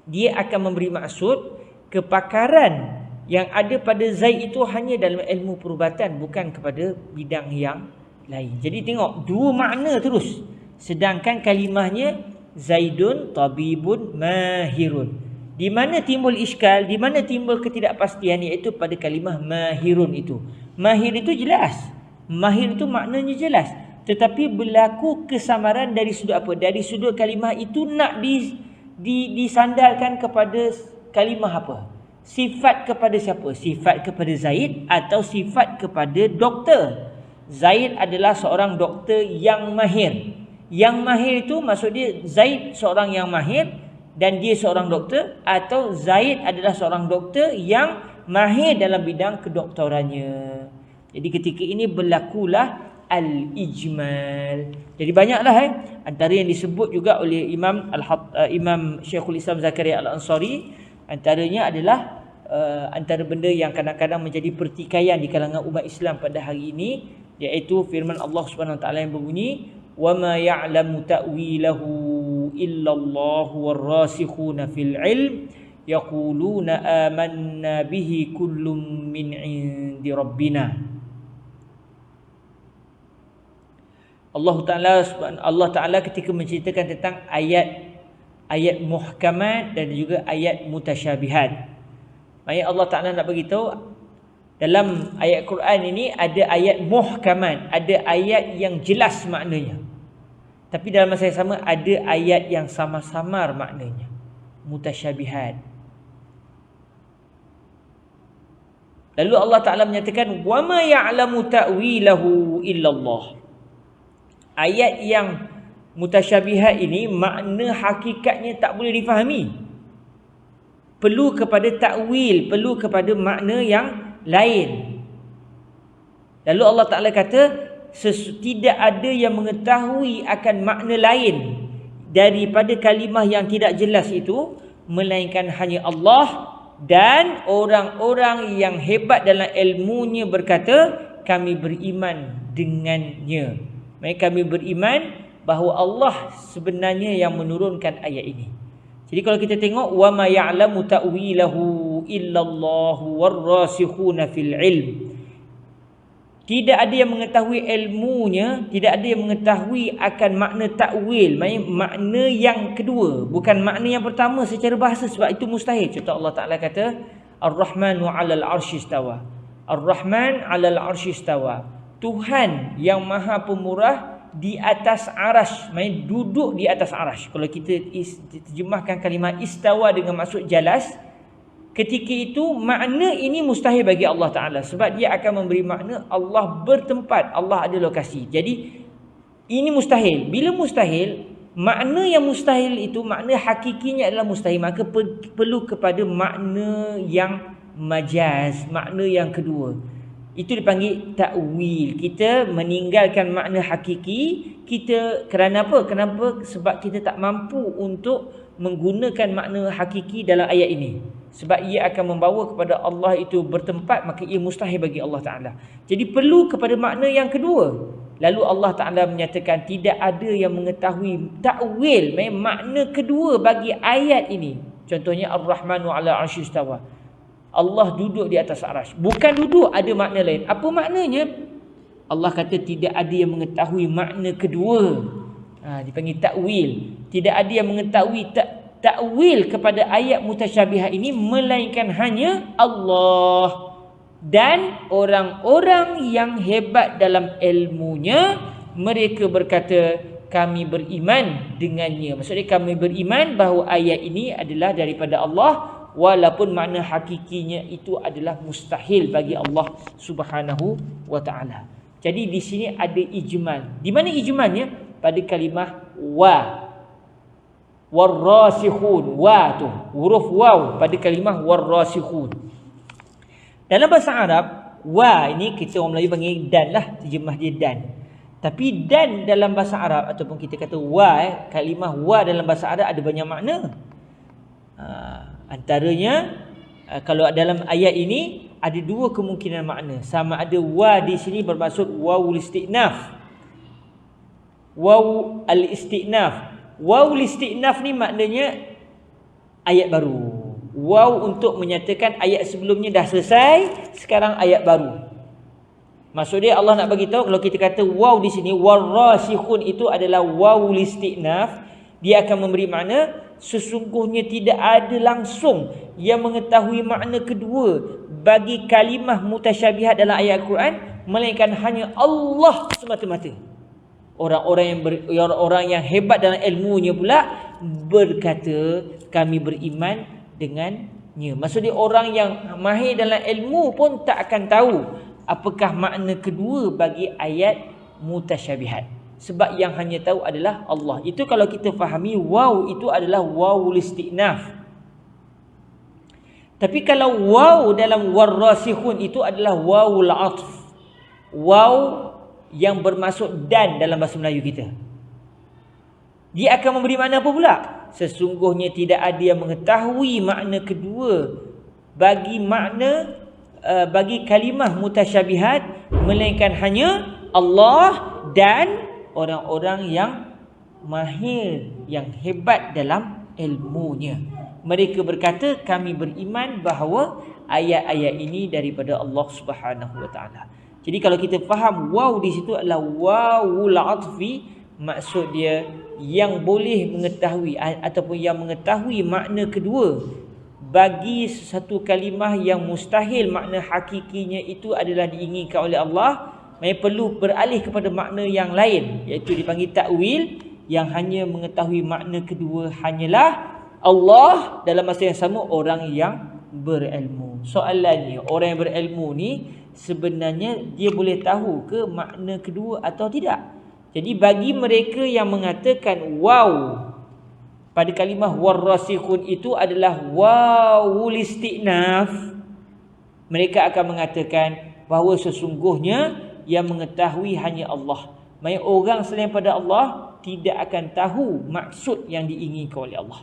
dia akan memberi maksud kepakaran yang ada pada Zaid itu hanya dalam ilmu perubatan, bukan kepada bidang yang lain. Jadi tengok dua makna terus. Sedangkan kalimahnya Zaidun tabibun mahirun. Di mana timbul iskal, di mana timbul ketidakpastian, iaitu pada kalimah mahirun itu. Mahir itu jelas. Mahir itu maknanya jelas. Tetapi berlaku kesamaran dari sudut apa? Dari sudut kalimah itu nak disandarkan kepada kalimah apa? Sifat kepada siapa? Sifat kepada Zaid atau sifat kepada doktor? Zaid adalah seorang doktor yang mahir. Yang mahir itu maksud dia Zaid seorang yang mahir dan dia seorang doktor, atau Zaid adalah seorang doktor yang mahir dalam bidang kedoktorannya. Jadi ketika ini berlakulah al-ijmal. Jadi banyaklah antara yang disebut juga oleh Imam Syekhul Islam Zakaria Al-Ansari, antaranya adalah antara benda yang kadang-kadang menjadi pertikaian di kalangan umat Islam pada hari ini, iaitu firman Allah Subhanahu Wa Taala yang berbunyi, "Wa ma ya'lamu ta'wilahu illa Allah war-rasikhuna fil 'ilm yaquluna amanna bihi kullun min 'indi rabbina." Allah Ta'ala ketika menceritakan tentang ayat muhkamat dan juga ayat mutasyabihat. Maksudnya Allah Ta'ala nak beritahu dalam ayat Quran ini ada ayat muhkamat, ada ayat yang jelas maknanya. Tapi dalam masa yang sama ada ayat yang samar-samar maknanya, mutasyabihat. Lalu Allah Ta'ala menyatakan wa ma ya'lamu ta'wilahu illallah. Ayat yang mutasyabihat ini makna hakikatnya tak boleh difahami. Perlu kepada takwil, perlu kepada makna yang lain. Lalu Allah Ta'ala kata tidak ada yang mengetahui akan makna lain daripada kalimah yang tidak jelas itu melainkan hanya Allah, dan orang-orang yang hebat dalam ilmunya berkata kami beriman dengannya. Mereka kami beriman bahawa Allah sebenarnya yang menurunkan ayat ini. Jadi kalau kita tengok wa ma ya'lamu ta'wilahu illallahu war-rasikhuna fil ilm. Tidak ada yang mengetahui ilmunya, tidak ada yang mengetahui akan makna takwil, makna yang kedua, bukan makna yang pertama secara bahasa, sebab itu mustahil. Contoh Allah Ta'ala kata Ar-Rahmanu 'alal 'arsy istawa. Ar-Rahman 'alal 'arsy istawa. Tuhan yang Maha Pemurah di atas arasy, duduk di atas arasy. Kalau kita terjemahkan kalimah istawa dengan maksud jalas, ketika itu makna ini mustahil bagi Allah Ta'ala, sebab dia akan memberi makna Allah bertempat, Allah ada lokasi. Jadi ini mustahil. Bila mustahil, Makna yang mustahil itu, makna hakikinya adalah mustahil. Maka perlu kepada makna yang majaz, makna yang kedua. Itu dipanggil takwil. Kita meninggalkan makna hakiki. Kita kerana apa? Kenapa? Sebab kita tak mampu untuk menggunakan makna hakiki dalam ayat ini. Sebab ia akan membawa kepada Allah itu bertempat, maka ia mustahil bagi Allah Ta'ala. Jadi perlu kepada makna yang kedua. Lalu Allah Ta'ala menyatakan tidak ada yang mengetahui takwil, makna kedua bagi ayat ini. Contohnya Ar-Rahmanu ala arsy istawa. Allah duduk di atas arasy. Bukan duduk, ada makna lain. Apa maknanya? Allah kata tidak ada yang mengetahui makna kedua. Dipanggil takwil. Tidak ada yang mengetahui takwil kepada ayat mutasyabihat ini melainkan hanya Allah. Dan orang-orang yang hebat dalam ilmunya, mereka berkata kami beriman dengannya. Maksudnya kami beriman bahawa ayat ini adalah daripada Allah, walaupun makna hakikinya itu adalah mustahil bagi Allah Subhanahu wa taala. Jadi di sini ada ijmal. Di mana ijmalnya? Pada kalimah wa. Warrasikhun. Wa tu, huruf waw pada kalimah warrasikhun. Dalam bahasa Arab, wa ini kita orang Melayu panggil dan lah, terjemah dia dan. Tapi dan dalam bahasa Arab, ataupun kita kata wa, kalimah wa dalam bahasa Arab ada banyak makna. Antaranya, kalau dalam ayat ini ada dua kemungkinan makna. Sama ada wa di sini bermaksud wawul isti'naf. Waw al-isti'naf. Waw al-isti'naf ni maknanya ayat baru. Waw untuk menyatakan ayat sebelumnya dah selesai, sekarang ayat baru. Maksud dia Allah nak bagi tahu, kalau kita kata waw di sini warrasikhun itu adalah wawul isti'naf, dia akan memberi makna sesungguhnya tidak ada langsung yang mengetahui makna kedua bagi kalimah mutasyabihat dalam ayat Al-Quran, melainkan hanya Allah semata-mata. Orang-orang yang hebat dalam ilmunya pula berkata kami beriman dengannya. Maksudnya orang yang mahir dalam ilmu pun tak akan tahu apakah makna kedua bagi ayat mutasyabihat. Sebab yang hanya tahu adalah Allah. Itu kalau kita fahami waw itu adalah wawul isti'naf. Tapi kalau waw dalam warrasikhun itu adalah wawul atf. Waw yang bermaksud dan dalam bahasa Melayu kita. Dia akan memberi makna apa pula? Sesungguhnya tidak ada yang mengetahui makna kedua bagi bagi kalimah mutasyabihat melainkan hanya Allah dan orang-orang yang mahir, yang hebat dalam ilmunya. Mereka berkata kami beriman bahawa ayat-ayat ini daripada Allah Subhanahu wa taala. Jadi kalau kita faham waw di situ adalah wawul atfi, maksud dia yang boleh mengetahui ataupun yang mengetahui makna kedua bagi satu kalimah yang mustahil makna hakikinya itu adalah diinginkan oleh Allah, mereka perlu beralih kepada makna yang lain, iaitu dipanggil takwil, yang hanya mengetahui makna kedua hanyalah Allah. Dalam masa yang sama orang yang berilmu. Soalannya, orang yang berilmu ni sebenarnya dia boleh tahu ke makna kedua atau tidak? Jadi bagi mereka yang mengatakan waw pada kalimah warrasikhun itu adalah wawul isti'naf, mereka akan mengatakan bahawa sesungguhnya yang mengetahui hanya Allah. Maksudnya orang selain pada Allah tidak akan tahu maksud yang diinginkan oleh Allah.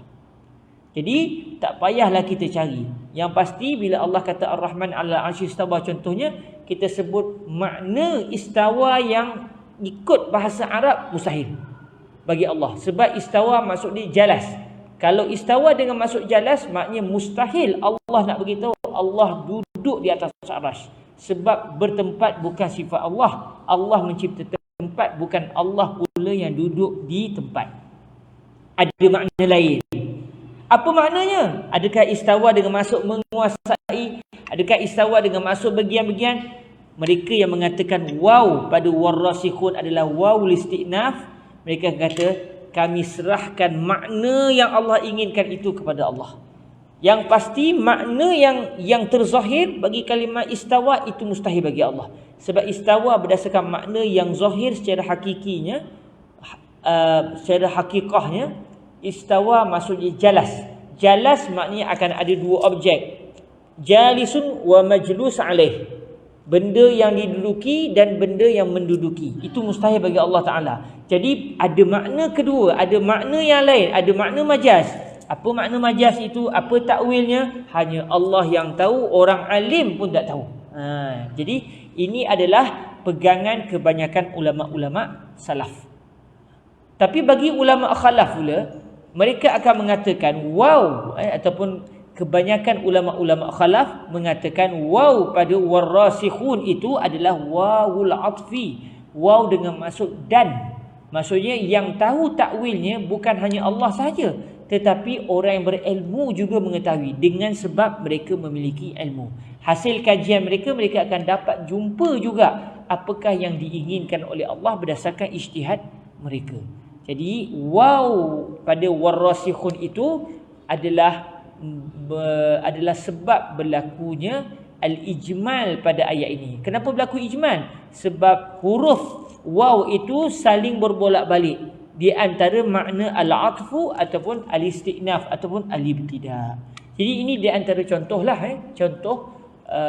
Jadi tak payahlah kita cari. Yang pasti bila Allah kata Ar-Rahman 'ala arsy istawa, contohnya kita sebut makna istawa yang ikut bahasa Arab mustahil bagi Allah. Sebab istawa maksud dia jalas. Kalau istawa dengan maksud jalas, maknanya mustahil Allah nak beritahu Allah duduk di atas arasy. Sebab bertempat bukan sifat Allah. Allah mencipta tempat, bukan Allah pula yang duduk di tempat. Ada makna lain. Apa maknanya? Adakah istawa dengan maksud menguasai? Adakah istawa dengan maksud bagian-bagian? Mereka yang mengatakan waw pada warrasikhun adalah wawul isti'naf, mereka kata kami serahkan makna yang Allah inginkan itu kepada Allah. Yang pasti makna yang terzahir bagi kalimah istawa itu mustahil bagi Allah. Sebab istawa berdasarkan makna yang zahir secara hakikinya secara hakikahnya istawa maksudnya jalas. Jalas maknanya akan ada dua objek. Jalisun wa majlus alaih. Benda yang diduduki dan benda yang menduduki. Itu mustahil bagi Allah Ta'ala. Jadi ada makna kedua, ada makna yang lain, ada makna majaz. Apa makna majaz itu? Apa takwilnya? Hanya Allah yang tahu, orang alim pun tak tahu. Jadi ini adalah pegangan kebanyakan ulama-ulama salaf. Tapi bagi ulama khalaf pula, mereka akan mengatakan ataupun kebanyakan ulama-ulama khalaf mengatakan waw pada warasikhun itu adalah wawul atfi, waw dengan maksud dan. Maksudnya yang tahu takwilnya bukan hanya Allah sahaja, tetapi orang yang berilmu juga mengetahui dengan sebab mereka memiliki ilmu. Hasil kajian mereka akan dapat jumpa juga apakah yang diinginkan oleh Allah berdasarkan ijtihad mereka. Jadi waw pada warasikhun itu adalah sebab berlakunya al-ijmal pada ayat ini. Kenapa berlaku ijmal? Sebab huruf waw itu saling berbolak-balik di antara makna al-atfu ataupun al-istinaf ataupun al-ibtida. Jadi ini di antara contohlah contoh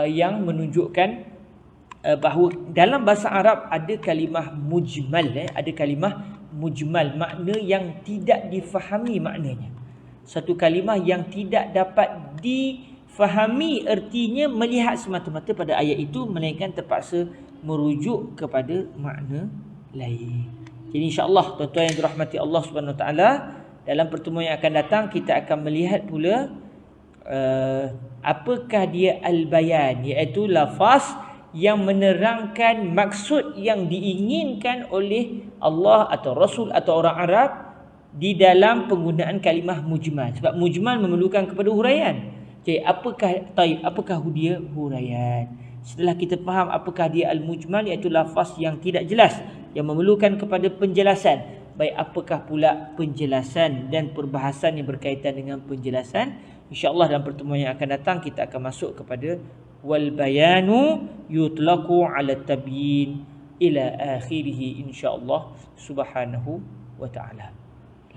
yang menunjukkan bahawa dalam bahasa Arab ada kalimah mujmal, ada kalimah mujmal, makna yang tidak difahami maknanya. Satu kalimah yang tidak dapat difahami ertinya melihat semata-mata pada ayat itu, melainkan terpaksa merujuk kepada makna lain. Jadi insya-Allah tuan-tuan yang dirahmati Allah Subhanahu Wa Taala, dalam pertemuan yang akan datang kita akan melihat pula apakah dia al-bayan, iaitu lafaz yang menerangkan maksud yang diinginkan oleh Allah atau Rasul atau orang Arab di dalam penggunaan kalimah mujmal. Sebab mujmal memerlukan kepada huraian. Jadi apakah dia huraian? Setelah kita faham apakah dia al-mujmal, iaitu lafaz yang tidak jelas, yang memerlukan kepada penjelasan. Baik apakah pula penjelasan dan perbahasan yang berkaitan dengan penjelasan? InsyaAllah dalam pertemuan yang akan datang kita akan masuk kepada wal bayanu yutlaqu ala tabyin ila akhirih insyaAllah subhanahu wa ta'ala.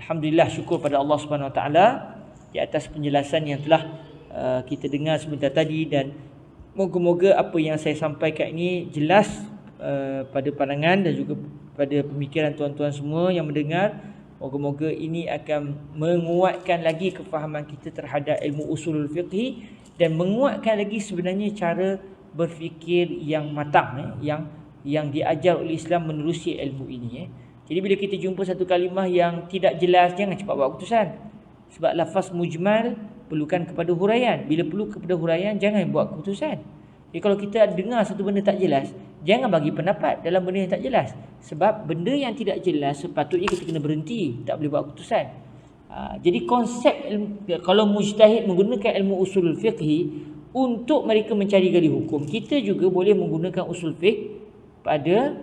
Alhamdulillah, syukur pada Allah Subhanahu Wa Taala di atas penjelasan yang telah kita dengar sebentar tadi, dan moga-moga apa yang saya sampaikan ini jelas pada pandangan dan juga pada pemikiran tuan-tuan semua yang mendengar. Moga-moga ini akan menguatkan lagi kefahaman kita terhadap ilmu usulul fiqh dan menguatkan lagi sebenarnya cara berfikir yang matang yang diajar oleh Islam menerusi ilmu ini. Jadi bila kita jumpa satu kalimah yang tidak jelas, jangan cepat buat keputusan. Sebab lafaz mujmal perlukan kepada huraian. Bila perlu kepada huraian, jangan buat keputusan. Jadi kalau kita dengar satu benda tak jelas, jangan bagi pendapat dalam benda yang tak jelas. Sebab benda yang tidak jelas sepatutnya kita kena berhenti, tak boleh buat keputusan. Jadi konsep kalau mujtahid menggunakan ilmu usul fiqh untuk mereka mencari gali hukum, kita juga boleh menggunakan usul fiqh pada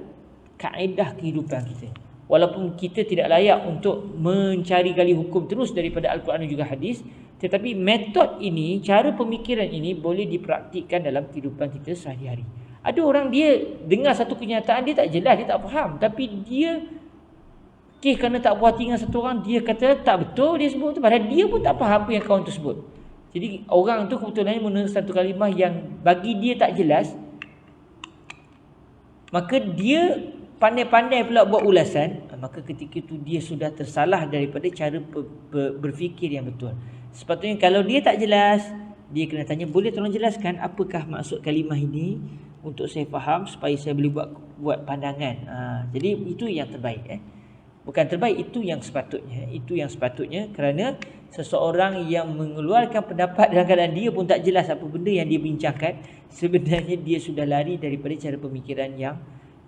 kaedah kehidupan kita. Walaupun kita tidak layak untuk mencari gali hukum terus daripada Al-Quran dan juga hadis, tetapi metod ini, cara pemikiran ini boleh dipraktikkan dalam kehidupan kita sehari-hari. Ada orang dia dengar satu kenyataan, dia tak jelas, dia tak faham, tapi dia kerana tak puas hati dengan satu orang, dia kata tak betul dia sebut tu, padahal dia pun tak faham apa yang kawan tu sebut. Jadi orang tu kebetulan menerima satu kalimah yang bagi dia tak jelas, maka dia pandai-pandai pula buat ulasan, maka ketika itu dia sudah tersalah daripada cara berfikir yang betul. Sepatutnya kalau dia tak jelas, dia kena tanya, boleh tolong jelaskan apakah maksud kalimah ini untuk saya faham supaya saya boleh buat pandangan. Jadi itu yang terbaik. Bukan terbaik, itu yang sepatutnya. Itu yang sepatutnya, kerana seseorang yang mengeluarkan pendapat dalam keadaan dia pun tak jelas apa benda yang dia bincangkan, sebenarnya dia sudah lari daripada cara pemikiran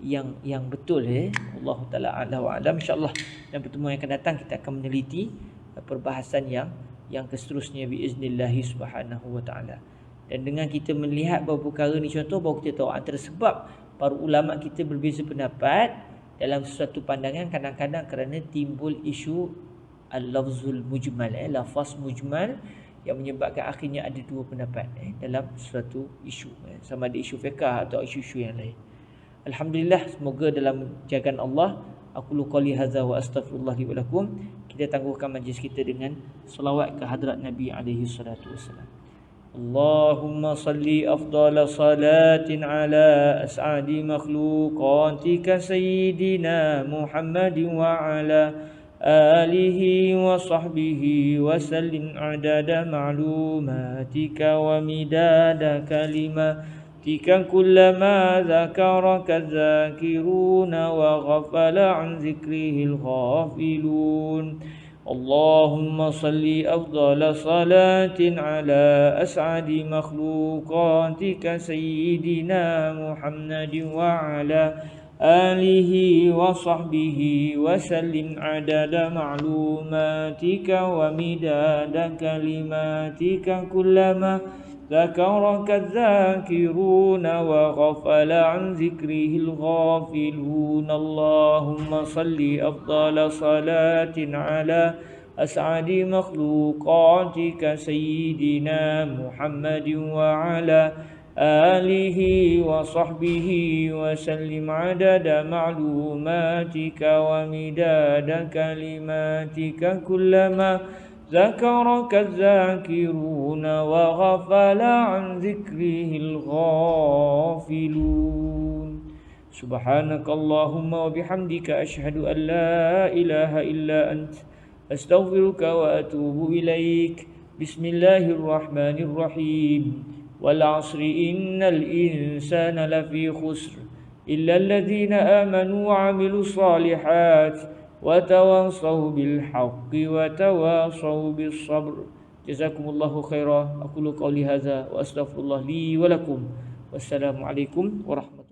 yang betul. Allah Taala a'lam wa a'lam. Insya-Allah dalam pertemuan yang akan datang kita akan meneliti perbahasan yang seterusnya biiznillah subhanahu wa taala. Dan dengan kita melihat beberapa perkara ni, contoh bahawa kita tahu antara sebab para ulama kita berbeza pendapat dalam sesuatu pandangan kadang-kadang kerana timbul isu al-lafzul mujmal, lafaz mujmal, yang menyebabkan akhirnya ada dua pendapat dalam suatu isu, sama ada isu fiqh atau isu-isu yang lain. Alhamdulillah, semoga dalam jagaan Allah Aku qouli hadza wa astaghfirullah li wa lakum. Kita tangguhkan majlis kita dengan selawat ke hadrat Nabi alaihi salatu wassalam. Allahumma salli afdala salatin ala as'adi makhluqatika sayyidina Muhammadin wa ala alihi wa sahbihi wa sallim adada ma'lumatika wa midada kalimatika kullama zakaraka zakiruna wa ghafala an zikrihil ghafilun. Allahumma salli afdala salatin ala as'adi makhluqatika sayyidina Muhammadin wa ala alihi wa sahbihi wa sallim adada ma'lumatika wa midada kalimatika kullama zakaraka zakiruna wa ghafala an zikrihil ghafilun. Allahumma salli afdala salatin ala as'adi makhluqatika sayyidina Muhammadin wa ala alihi wa sahbihi wa sallim adada ma'lumatika wa midada kalimatika kullama zakaraka zakiruna wa ghafala an zikrihil ghafilun. Subhanakallahumma wa bihamdika ashhadu an la ilaha illa ant astaghfiruka wa atubu ilaik. Bismillahirrahmanirrahim. Wal 'asri innal insana lafi khusr illa alladhina amanu wa 'amilus solihat wa tawasaw bil haqqi wa tawasaw bis sabr. Jazakumullahu khairan. Aqulu qouli hadza wa astaghfirullah li wa lakum. Wassalamu alaikum warahmatullahi